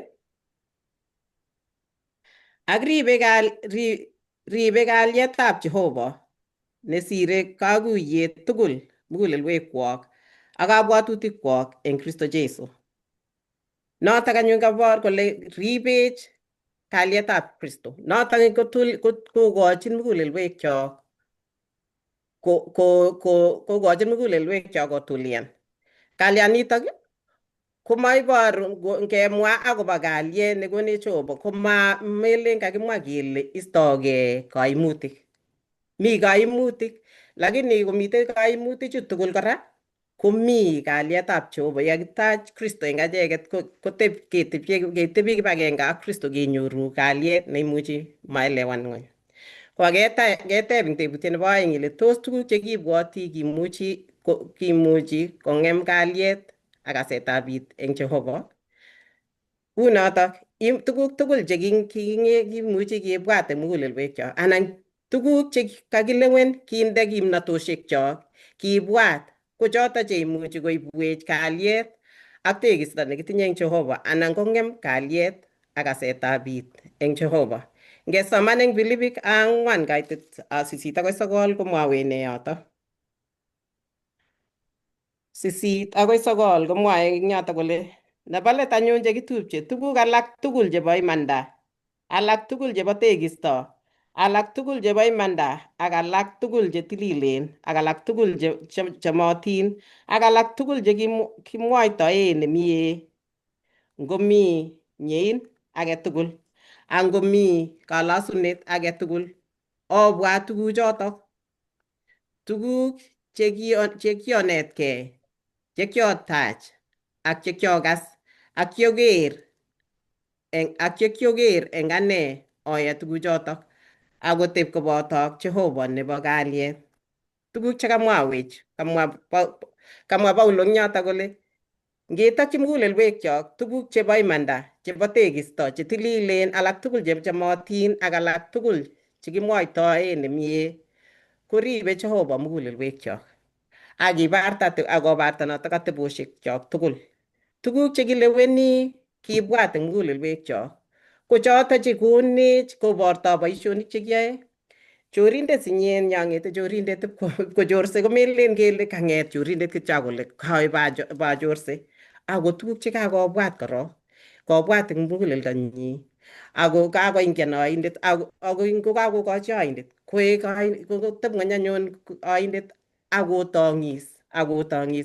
ak ribe kalyetab Jehova nesire kakuyet tugul mugulelwekwok ak kabwatutikwok eng Kristo Jeiso. Notok anyun kabor kole ribech kalyetab Kristo. Notok kokochin mugulelwekchok kokochin mugulelwekchok kotulian. Kalyanitok komaiboru ngemwa akobo kalyet nekonech Jehova komelen kakimwa kele istogei kaimutik. Mi kaimutik lakini komitei kaimutik chu tugul kora komi kalyetab Jehova. Yakitach Kristo eng acheket ketebi kibagenge ak Kristo kenyoru kalyet neimuchi maelewan ng'wony. Keteb eng tebutiet nebo oeng ile tos tuguk chekibwoti kimuchi kong'em kalyet ak kasetab it eng Jehova. Uu notok tuguk tugul chekimuchi kebwat eng mugulelwekchok anan tuguk chekakilewen kinde kimnatoshiekchok kibwat ko chotok cheimuchi koibwech kalyet ak tekisto nekitinye eng Jehova anan kong'em kalyet ak kasetab it eng Jehova. Ngesoman eng Pilipik 4 kaitet 8-9 komwawech ne yotok. 8-9 komwae eng yotok kole nebo let anyun chekitupche tuguk alak tugul chebo imanda alak tugul chebo tekisto, alak tugul chebo imanda, ak alak tugul che tililen, ak alak tugul chemotin, ak alak tugul che kimwoitoen nemie, ngomi nyein age tugul, ak ngomi kalasunet age tugul, obwat tuguchotok, tuguk chekionetkei, chekiotach, ak chekiokas, ak chekioker eng ane oya tuguchotok, akotep koboto ak Jehova nebo kalyet. Tuguk chekamwawech, kamwa Paulo eng yoto kole ngetokyi mugulelwekyok tuguk chebo imanda, chebo tekisto, chetililen, alak tugul chechomotin, ak alak tugul chekimwoitoen nemie, koribe Jehova mugulelwekyok, akobarta notok ateboshekyok tugul. Tuguk chekileweni kibwat eng mugulelwekyok ko choto chekonech koborto boisionik chekiyoe. Chorindet sinyen yang'ete chorindet kochorse komelen kele kang'et chorindet kityo kole kawe bachorse, ako tuguk chekakobwat korok, kobwat eng muguleldonyi, ako kakoingen oindet, ako ngokakokochi oindet koteb ng'ony anyun oindet akotong'is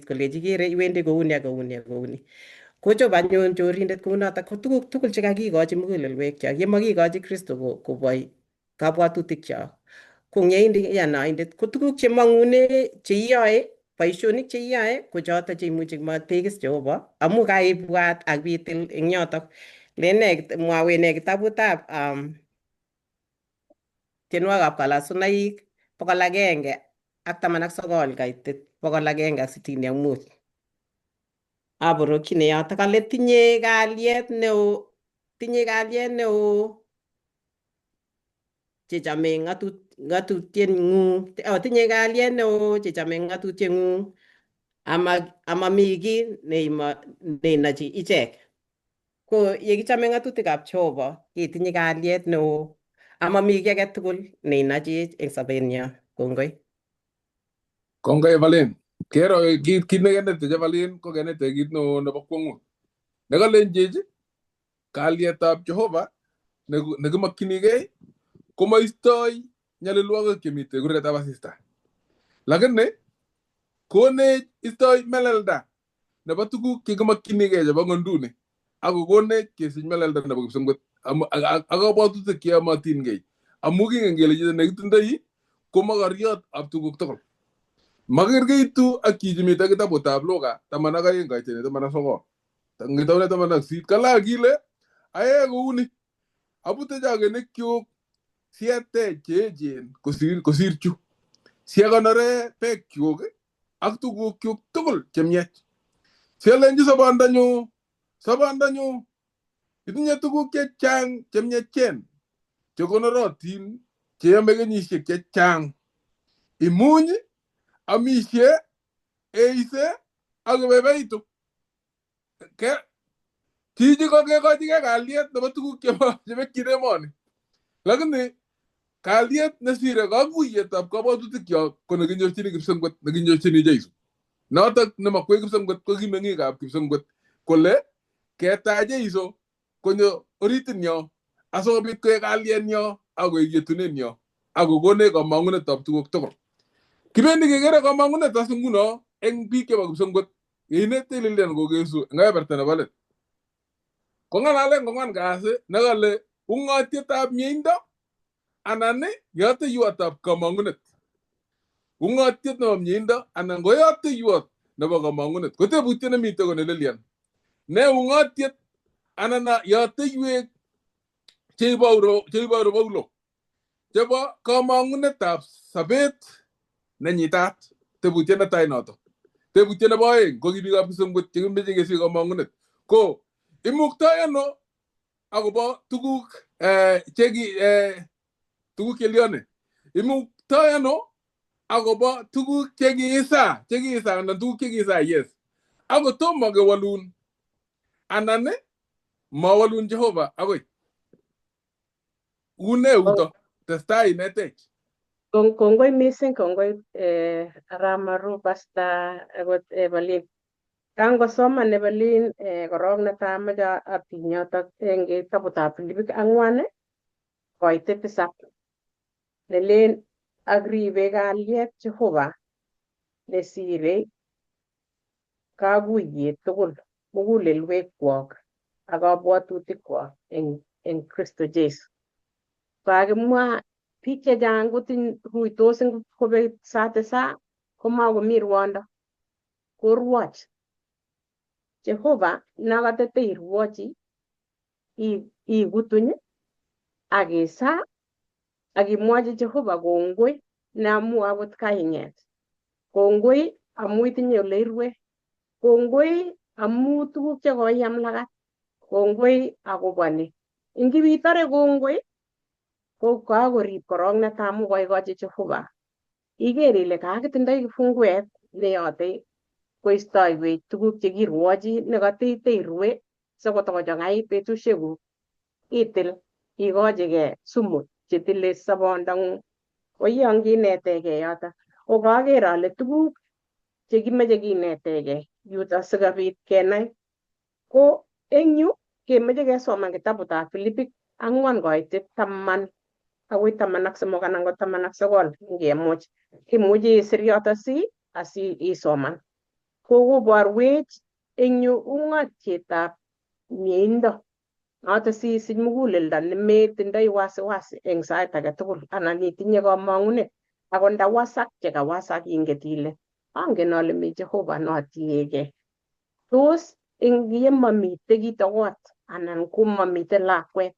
kolechi kere iwendi kouni ak kouni ak kouni. Kochob anyun chorindet kounotok, ko tuguk tugul chekakikochi mugulelwekyok, yemakikochi Kristo koboi kabwatutikchok, kong'eiyan oindet, ko tuguk chemong'une cheiyoe, boisionik cheiyoe ko choto cheimuchi matekis Jehova, amu kaibwat ak bitil eng yotok. Mwawene kitabutab tienwogikab kalasunaik 119 kaitet 165. Aborokyine yotok ale tinye kalyet neo chechame ng'atutieng'ung, tinye kalyet neo chechame ng'atutieng'ung, amami kiy neinochi ichek. Ko yekichame ng'atutikab Jehova ketinye kalyet neo, amami kiy age tugul neinochech eng sobenyo. Kongoi. Kongoi Evelyn. Kero kit nekenete Evelyn ko kenete kit neo nebo kwong'ut. Nekalenjech kalyetab Jehova nekimakchinigei komaistoi nyalilwogik chemitei kuretab asista. Lakini konech istoi melelda nebo tuguk chekimakchinigei chebo ng'onduni, ako konech kesich melelda nebo kipsengwet ak kabwatutik cheyomotingei, amu kingen kele chito nekitindoi ko mogoriot ab tuguk tugul. Makergeitu ak chichi mitei kitabutab Luka 12 kaitet 19. Ngitaune 18 kala kile ae kouni, abute chogenekyuk siatech cheechen kosir chu, siakonore beekyuk ak tugukyuk tugul chemiach. Sialenji sobondanyu itinye tuguk chechang chemiachen chekonorotin cheyome kenyisiek chechang, imuny, amisie, eise ak ibaibaitu. Chichi kokekochigei kalyet nebo tuguk chemekyin emoni, lakini kalyet nesire kakuyetab kabwatutikyok ko nekinyorchini kipsengwet, nekinyorchini Jeiso. Notok nemakwei kipsengwet ko kimeng'ikab kipsengwet kole ketach Jeiso konyo oritinyo asikobit koek kalyenyo akoek yetunenyo akokonech kamang'unetab tuguk tugul. Kibendi kekere kamang'unet as nguno eng biik chebo kipsengwet yeinete ililian kokesu eng keberta nebo let. Kong'alale ngong'wan kasi nekale ung'otietab mieindo anan yateiwotab kamang'unet. Ung'otiet nebo mieindo anan ko yateiwot nebo kamang'unet ko tebutiet nemitei ko nelelian. Ne ung'otiet anan yateiwek cheiboru Paulo chebo kamang'unetab sobet nenyitat. Tebutiet netai notok. Tebutiet nebo oeng ko kibikab kipsengwet chekimeche kesich kamang'unet ko imuktoi ano akobo tuguk chelione, imuktoi ano akobo tuguk chekiisa anan tuguk chekiisa yes, ako tomo kewalun anan mawalun Jehova akoi. Une uto testai inetech. Kongoi mising, kongoi Ramaru Pastor akot Evelyn. Kangosoman Evelyn korok netai amoche atiny yotok eng kitabutab Filipik 4 koitet tisap nelen ak ribe kalyet Jehova nesire kakuyet tugul mugulelwekwok ak kabwatutikwok eng Kristo Jesu. Kakimwa biik chechang ruitos kobek sait tisap komakomi rwondo korwoch. Jehova nakatete irwochi ikutuny ak isa ak imwochi Jehova kongoi namu akot kaing'et. Kongoi amu itinye ole irue. Kongoi amu tuguk chekoiam lagat. Kongoi akobo ni. Ingibitore kongoi ko kakorib korok netai amu koikochi Jehova. Iker ile kakitindoi kifunguet neyote koistoiwech tuguk chekirwochi nekatite irue sikotokochang'ait betusiekuk itil ikochigei sumu chetile sobondang'ung. Koyonginetegei yoto ko kaker ale tuguk chekimeche kinetegei yuto sikobit kenai ko eng yu kemeche kesoman kitabutab Filipik 4:10 akoi 13 anan ko 19 ngemuch. Imuchi isir yoto asisoman. Kokoborwech eng yu ung'otietab mieindo noto sisich muguleldo nemetindoi wasiwasi eng sait age tugul anan itinye kamang'unet akot ndawasak chekawasak inget ile angen ale mi Jehova notiegei. Tos eng yemamite kito kot anan komamite lakwet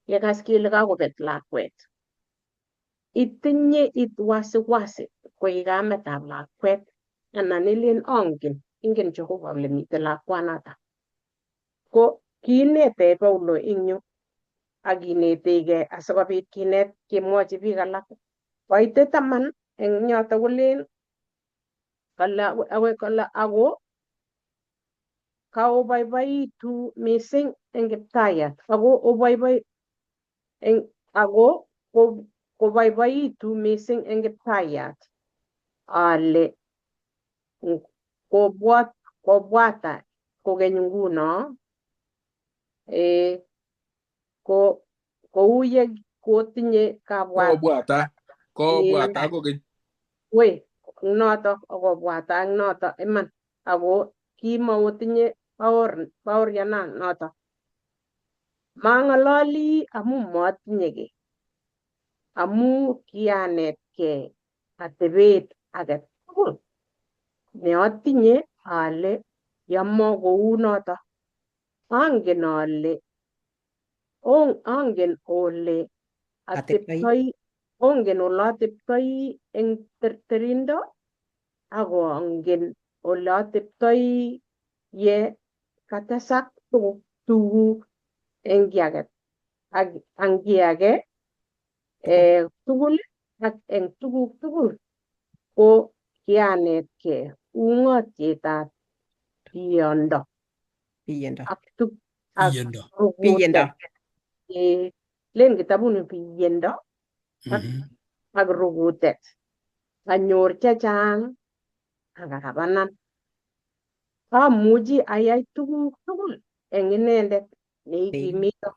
yekas kele kakobet lakwet itinye wasiwasi koi kametab lakwet anan ilen ingen Jehova ole mite lakwanoto. Ko kiinete Paulo eng yu akinetegei asikobit kinet kemwochi biik alak. Koite 10 eng yoto kolen kole ako kaoboiboitu mising eng Kiptayat koboiboitu mising eng Kiptayat ale kobwata kokeny nguno kou ye kotinye kobwata kokeny noto akobwata ak noto iman ako kimakotinye baorianoto. Mang'ololi amu matinye kiy amu kianetkei atebet age tugul neatinye ale yamo kou noto. Angen ole ateptoi eng terterindo ako angen ole ateptoi ye katesak tuguk eng kiy age tugul ak eng tuguk tugul ko kianetkei ung'otietab biyondo ak Biyendo. len kitabuni biyendo ak rugutet. Anyor chechang akabanan. Amuchi ayai tuguk tugul eng inendet neikimito.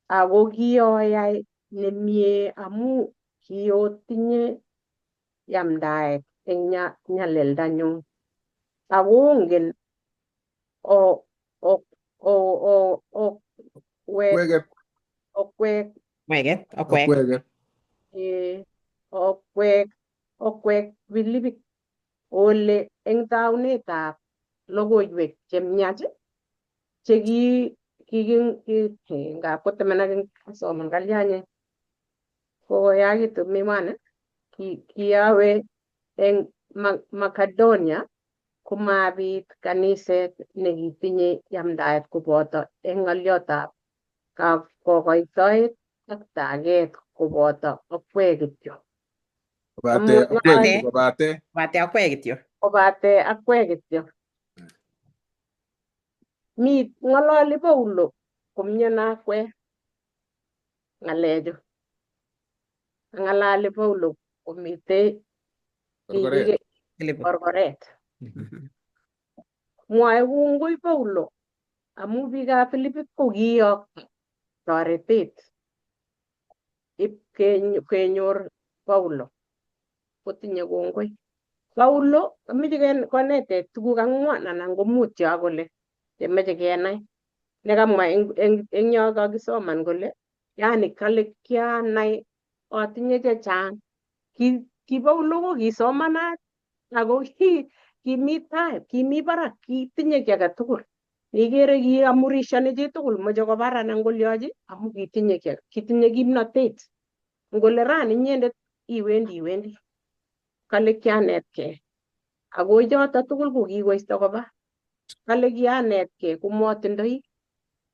Ako kioyai nemie amu kiotinye yamdaet eng nyalildanyu. Ako ongen okwek Filipik ole eng taunetab logoiwek chemiach ngap kotemena soman kalyang'e koyakitu mimani kiawe eng Macedonia komabit kaniset nekitinye yamdaet koboto eng ng'oliotab kokoitoet ak taget koboto okwek kityo. Kobate akwek kityo. Ng'ololi Paulo komyeno akwek ng'alechu. Ng'alali Paulo komite korkoret. Mwoe kongoi Paulo amu biikab Filipik ko kiyokto toretet kenyor Paulo kotinye kongoi. Paulo komeche konetech tuguk 4 anan ko 5 yo kole chemeche kenai. Nekamwa eng yo kakisoman kole yani kale kianai atinye chechang. Ki Paulo ko kisomanat ako kimi tai, kimi barak, kitinye kiy age tugul. Igere kiamurishani chi tugul moche kobar anan kolyochi amu kitinye kimnatet. Ngole rani inyendet iwendi. Kale kianetkei. Ako choto tugul ko kikoisto koba. Kale kianetkei komatindoi.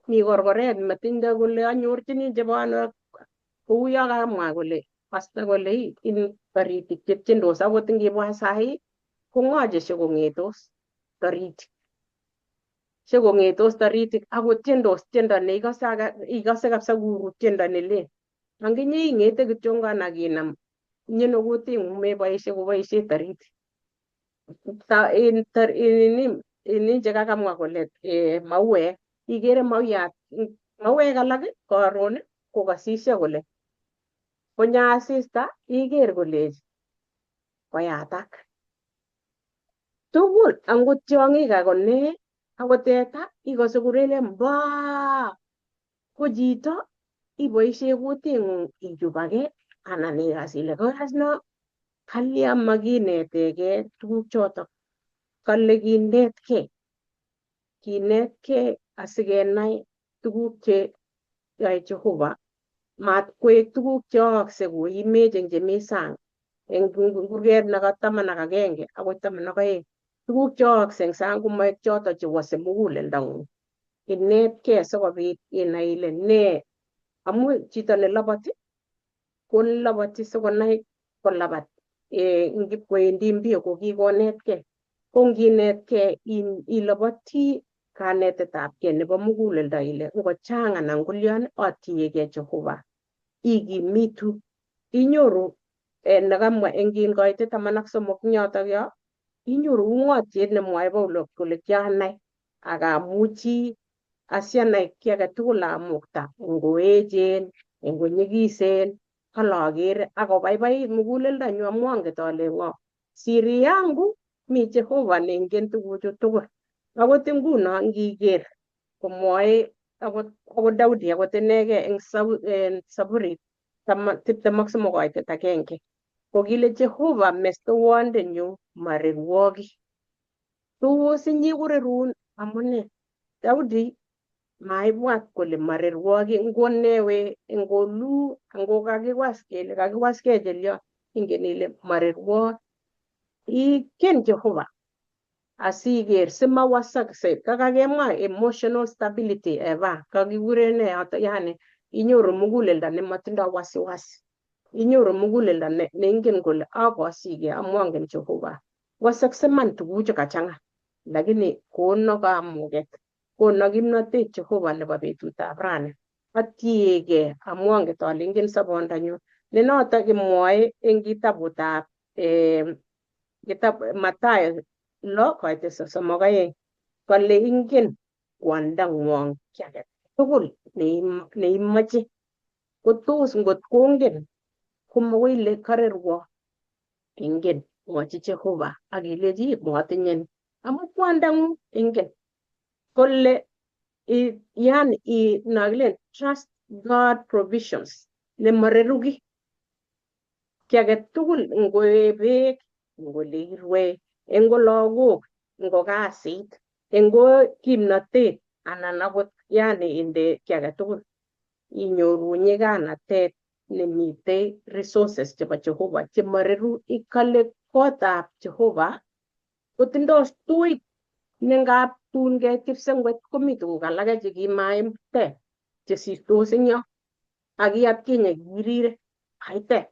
Mi korkoret matindoi kole anyorchini chebo ano. Kou yo kamwa kole pasta kole in taritik chetiendos akot ngibwa sahi kong'oche shikong'etos taritik. Shikong'etos taritik ako tiendos tiendo ne ikase kabisa kuru tiendo ne lel. Anginye ing'ete kityo nganakinam nyeno kuting'ung meboishe koboishe taritik. In chekakamwa kole mauek, igere mauek alak karon kokasishe kole konyo asista iger kole koyatak. Tugul angot tiong'ik akone akot teta ikase kurelen baa. Ko chito iboishe kuting'ung ichubake anan ikas ile kokas no kalya makinetegei tuguk chotok. Kale kinetkei asikenai tuguk che yoe Jehova. Mat koek tuguk cheyookse koimech eng chemi sang eng kurget neka 11 akoi 12. Tuguk cheyookse eng sang komaek choto chewase muguleldong'ung. Inetkei sikobit inai ile nee. Amu chito nelabati kolabati sikonai kolabat ngipkoendi mbio ko kikonetkei. Ko nginetkei ilabati kanetetabkei nebo muguleldo ile ngochang anan ngolyon atiegei Jehova. Ikimitu inyoru nekamwa eng koite 13 yotok yo inyoru ung'otiet nemwoe Paulo kole kianai akamuchi asianai kiy age tugul amukta ngoechen ngonyikisen alakere akobaibait muguleldonyu amu anget ale ng'o siri yangu mi Jehova neingen tuguchu tugul. Akot nguno ngiker komwoe akot Daudi akot inegei eng Saburit 23:1 kokile Jehova mestowondenyu marirwoki. Tos inye korerun amune? Daudi maibwat kole marirwoki ngonewe ngolu ngokakiwas kele kakiwaskei cheliot ingen ile marirwok. Iken Jehova asiker simawasaksei. Kakakemwa emotional stability kakikure ne yani inyoru muguleldo nematindoi wasiwasi. Inyoru muguleldo neingen kole akosigei amu angen Jehova. Wasakse man tuguchu kachang'a lakini kono kamuget. Kono kimnatet Jehova nebo betutab rani. Atiegei amu anget ale ingen sobondanyu. Ne notok kimwoe eng kitabutab Mathayo 6:32 kole ingen kwondang'wong kiy age tugul neimache. Ko tos ngot kongen komokoi ile karerwo. Ingen mwochi Jehova akilechi mwatinye amu kwondang'ung ingen kole yani nakilen trust God provisions nemareruki. Kiy age tugul ngoe beek ngole irwe engo lagok ngo kasit engo kimnatet anan akot yani inde kiy age tugul inyoru nyiganatet nemitei resources chebo Jehova chemareru. Ikale kotab Jehova kotindoi stuit ne ngap tun keib sengwet komi tuguk alake chekimaimte chesirtos eng yo akiatkinye kirire aite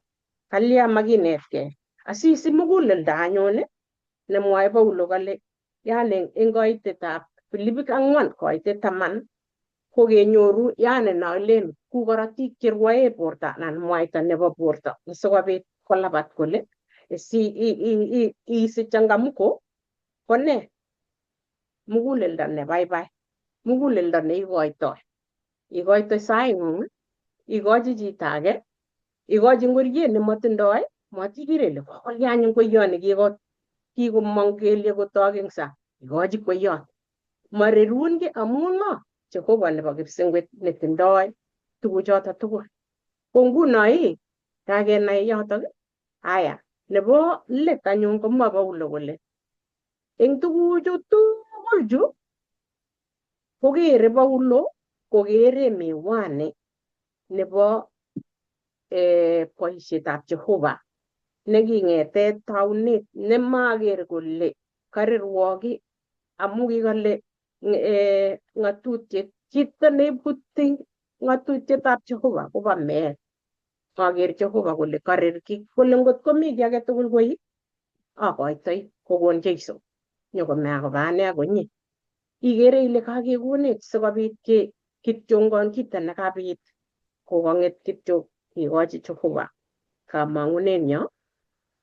kalya makinetkei asisi muguleldo anyun nemwoe Paulo kole yani eng koitetab Pilipik 4:10 kokenyoru yani nalen ku korotik cherwoe borto anan mwaita nebo borto sikobit kolabat kole isich changamuko kone muguleldo nebaibai, muguleldo neikoitoi saing'ung ikochi chito age Ikochi ngoriet nematindoi, matikire ile kokolyan ngoriot kikomong kelyek kotok eng sang. Ikochi kweyot. Marerun ki amun ng'o? Jehova nebo kipsengwet netindoi tuguchoto tugul. Ko nguno kakenai yotok. Aya, nebo let anyun komwa Paulo kole eng tuguchu tugul chu kokere Paulo kokere miwani nebo boisietab Jehova neking'ete taunet nemaker kole karirwoki amu kikole ng'atutiet chito neibutei ng'atutietab Jehova kobo meet. Kaker Jehova kole karirki kole ngot komi kiy age tugul koi akoitoi kokon Jeiso nyikome akoba ane akonyi. Ikere ile kakekonech sikobit kityongon kito nekabit kokong'et kityo kikochi Jehova kamang'unenyo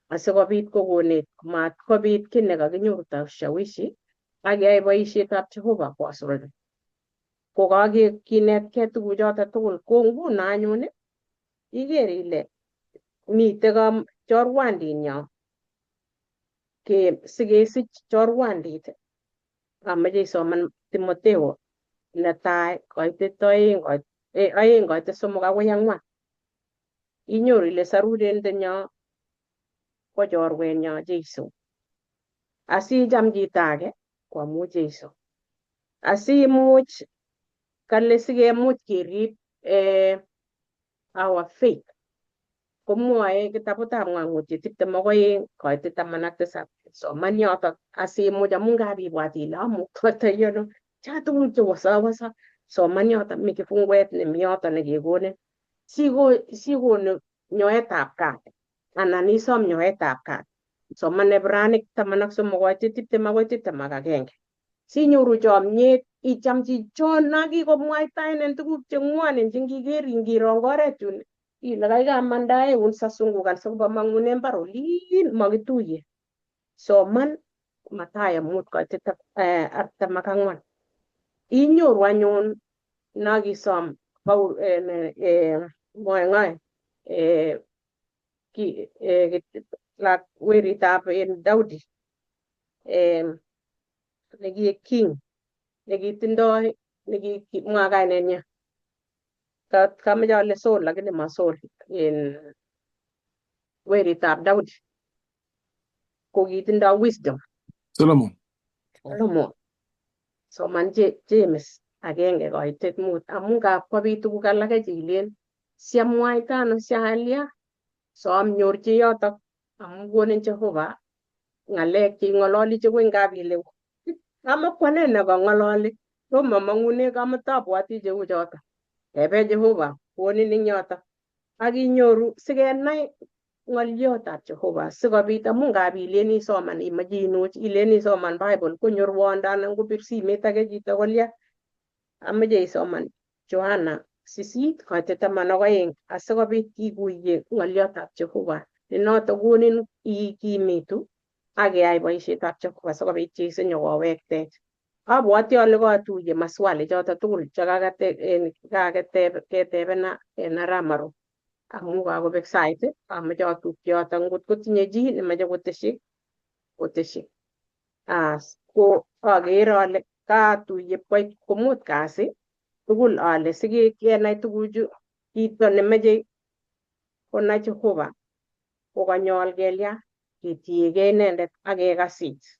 asikobit kokonech matkobit kiy nekakinyoruta ushawishi akeyai boisietab Jehova kosulda. Kokakinetkei tuguchoto tugul ko nguno anyun iker ile mitei chorwandinyo sikesich chorwandit ameche isoman Timotheo netai koitet 2 koitet 3 akoi 4. Inyoru ile sarurendenyo ko chorwenyo Jeiso. Asicham chito age ko amu Jeiso. Asimuch kale sikemuch kerib our faith komwoe kitabutab Ng'ang'utiet 22 koitet 17. Soman yotok asimuch amu ngabibwat ile amuktotoi ano cha tuguk chewasawasa. Soman yotok mi kifunguet nemi yotok nekekonin sikonu nyoetab kat anan isom nyoetab kat. Soman Ebranik 13 koitet 20 akoi 21. Sinyoru chomyet icham chichon kikomwaitaenen tuguk cheng'wonen chengiker ngiro eng oret yun ile kaikamanda eun sasungukan sikobamang'une mbar olin makituye. Soman Mathayo 5 koitet 44. Inyoru anyun nakisom weritab Daudi nekiek king nekitindoi nekimwa kainenyi kameche ale Saul lakini ma Saul weritab Daudi kokitindoi wisdom. Solomon. Soman James 1 koitet 5 amu kapkobit tuguk alake chekilen siamwaita ano sialya soamnyorchi yotok amu konin Jehova ng'alek cheing'ololi chekoi ngabile kamakwane nekang'ololi tomo mang'une kamatabwati cheu chotok. Tebe Jehova konin ing yotok akinyoru sikenai ng'oliotab Jehova sikobit amu ngabilen isoman imache inuch ilen isoman Bible konyo rwondo anan kopir simet age chito kolya ameche isoman Johana 8 koitet 12 asikobit ikuye ng'oliotab Jehova nenotok konin ikimitu akeyai boisietab Jehova sikobit Jeiso nyokowektech. Abwoti ale katuye maswali choto tugul chekaketebena en Aramaro amu kakobek sait ameche atupche yotok ngotko tinye chi nemeche koteshi. Ko akere ale katuye komut kasi tugul ale sikenai tuguchu kito nemeche konai Jehova kokanyol kelya ketiegei inendet akekasich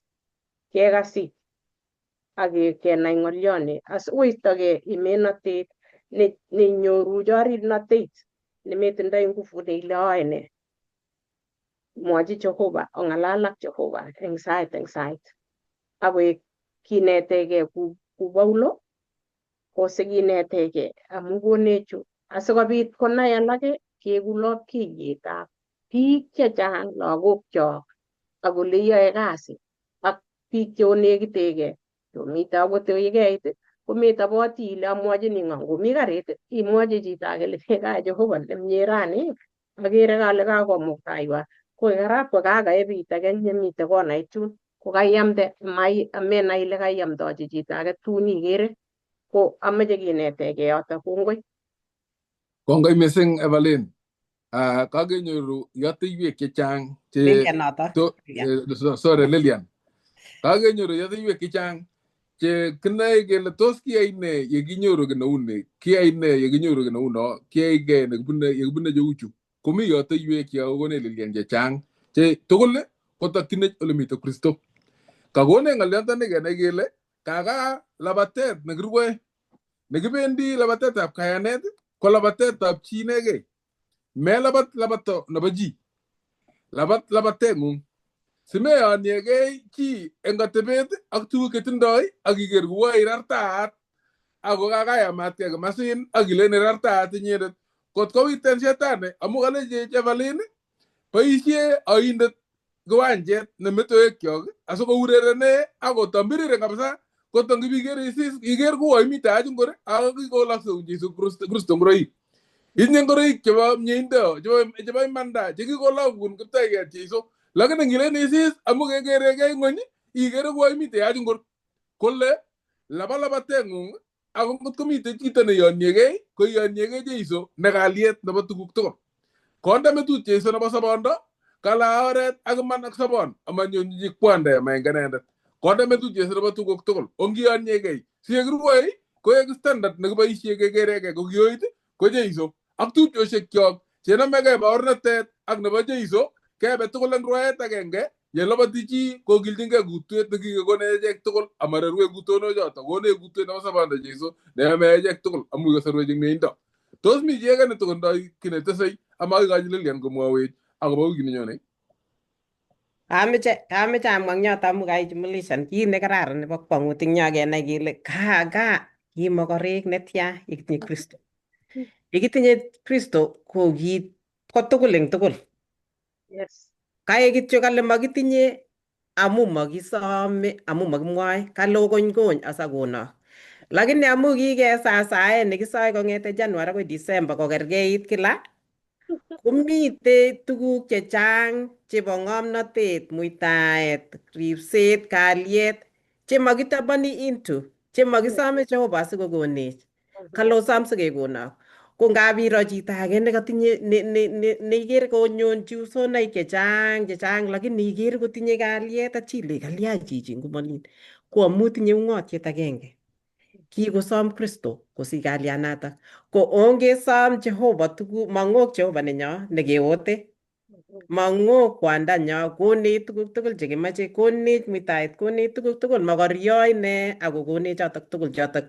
akenai ng'olioni asikoistogei imenotet nenyoru chorirnotet nemetindoi nguvu neile aoe ne. Mwochi Jehova ong'alal ak Jehova eng sait akoek kinetegei ku Paulo kosikinetegei amu konechu asikobit konai alake keeku lapkeiyetab biik chechang lagokchok ak ole iyoe kasi ak biik cheonekitegei yomite akot yekeit kometoboti ile amwochini ng'o ngomi karit imwochi chito age ile Jehova nemie rani akere ale kakomuktaiwa koek arap kokakae biit age nemite konait yun kokaiamde amenai ile kaiamdochi chito age tun ikere ko ameche kinetegei yotok. Kongoi Kongoi missing Evelyn. kagenyoru yateiywek chechang Lilian noto. sorry Lilian, kagenyoru yateiywek chechang che kinae kele tos kiyai ne yekinyoru keneuni, kiyai ne yekinyoru keneuno, kiyai ge nekibune cheuchu. Komi yateiywek chekakone Lilian chechang che tugul kotakchinech ole mite Kristo. Kakone ng'olyondoni kenai kele kaka labatet nekirwoe nekibendi labatetab kayanet ko labatetab chi inegei. Melabat labato nebo chi. Labat labateng'ung. Simeyoniegei chi eng atebet ak tuguk chetindoi ak iker kuo irartaat ako kakayamatgei komasin ak ilen irartaat inyendet. Kot kowiten shetani amu kale Chevalin boisie oindet kiwanjet ne metoekyok asikourerene akotambiriren kabisa kotangibiker isis iker kuo imite ajungore ak kikolakse Jesu Kristo ngoroik. Itinye ngoroik chebo mieindo chebo imanda chekikolagun kiptaiget Jesu. Lakini ngilen isis amu kekeregei ng'ony ikere kuo imite ajungor. Kole labalabateng'ung ako ngot komite chito neyoniegei ko iyoniegei Jesu ne kalyet nebo tuguk tugul. Konde metut Jesu nebo sobondo kala oret ak iman ak sobon amanyonyi kwanda maingenendet. Konde metut Jesu nebo tuguk tugul ongiyoniegei siyekirwoi koek standard nekiboisie kekeregei ko kioit ko Jesu ak tupchosiekyok chenomegei baornatet ak nebo Jesu kebe tugul eng rwaet agenge yeloboti chi kokilchingei kutwet nekikekone echek tugul amarerwe kutonochoto konech kutwet nebo sobondo Jesu neyome echek tugul amu kasarwech eng mieindo. Tos mi chi age netokondoi ki netesei amakikochi Lilian komwawech akobo wikit nenyone? Kameche amwa eng yoto amu kaijumulishan kit nekararan nebo kwong'ut eng yo kenai kele kimokorek netya yekitinye Kristo. Yekitinye Kristo ko kit ko tugul eng tugul. Yes. Kae kityo kale makitinye amu makisome amu makimwoe kale okony asakonok. Lakini amu kikesasae nekisoe kong'ete January akoi December kokerkeit kila komite tuguk chechang chebo ng'omnotet, muitaet, ripset, kalyet chemakitoboni into chemakisome Jehova asikokonech. Kale osom sikekonok. Ko ngap iro chito age nekatinye neikere konyonchi usonoik chechang lakini ikere kotinye kalyet achile kalya chichi ngomolin ko amu tinye ung'otiet agenge. Kikosom Kristo kosich kalyanatak. Ko ongesom Jehova tuguk mang'ok Jehova nenyo nekeote. Mang'ok kwandanyo konech tuguk tugul chekimache, konech muitaet, konech tuguk tugul mokorio ine ako konech chotok tugul chotok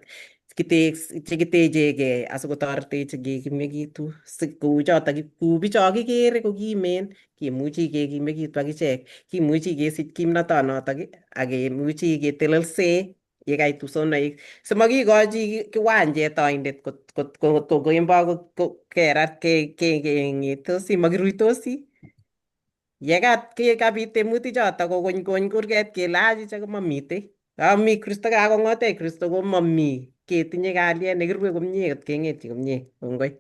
chekitechegei asikotoretech kekimekitu kou chotok kou bicho kikere ko kimen kimuchi kekimekitu akichek, kimuchi kesich kimnotonotok ak kemuchi ketelelse yekait usonoik simakikochi kiwanjet oindet ko kemboi kerat keng'etosi makiruitosi. Yekabit temutik chotok kokony kurget kele achicha komamite. Kami Kristo kakong'otech Kristo komami ketinye kalyet nekirue komie kot keng'etyi komie. Kongoi.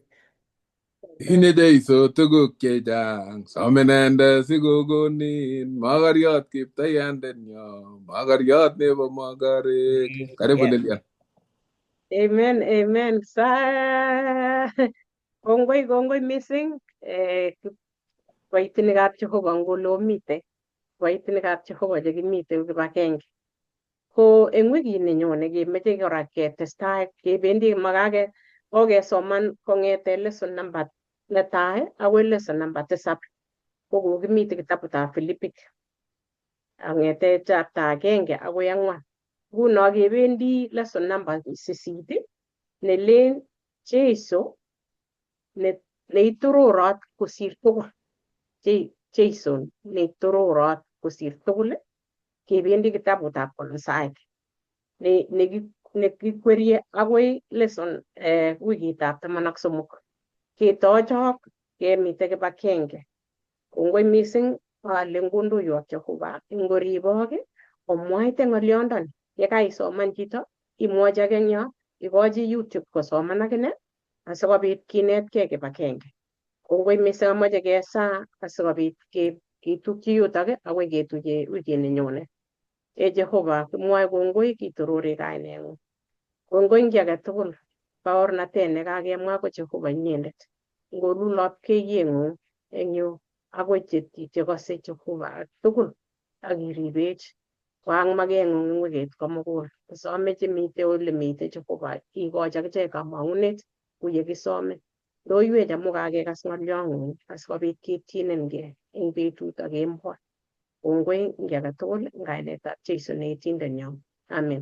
Ine Jesu tuguk chechang some inendet sikokonin magariot kiptayandenyo magariot nebo magarek. Karibu Lilian. Amen. Kongoi mising kiboitinikab Jehova ngolo mite. Kiboitinikab Jehova chekimite kibagenge. Ko eng wikit nenyone kemeche kora ketestai kebendi makake kokesoman kong'ete lesson number netai akoi lesson number 7 ko kokimite kitabutab Filipik ang'ete chapter 1 akoi 4. Nguno kebendi lesson number 8 nelen Jeiso neitororot kosir tugul. Jeiso neitororot kosir tugul. Kebendi kitabutab Kolosai nekikwerie akoi lesson wikitab 13. Ketochok kemite kibagenge. Kongoi mising ale ngondoywok Jehova ngoribok omwaite ng'olyondoni yekaisoman chito imwochi age eng yo ikochi YouTube kosoman akine asikobit kinetkei kibagenge. Kongoi mising amache kesaa asikobit ketukyi yutok akoi ketuye wikit nenyone. Jehova kimwoe kongoi kitorori kaineng'ung. Kongoi eng age tugul baornatet nekakemwa ko Jehova inyendet. ngolulot keyeng'ung eng yu agoi chekose Jehova tugul ak iribech wang mageng'ung eng wikit komugul. Kisome chemite ole mite Jehova ikochi akichek kamang'unet ku yekisome. Loiwech amu kakekas ng'olyong'ung asikobit ketyinengei eng betut ak kemboi. Kongoi eng ki age tugul eng kainetab Jeiso ne Etindenyo. Amen.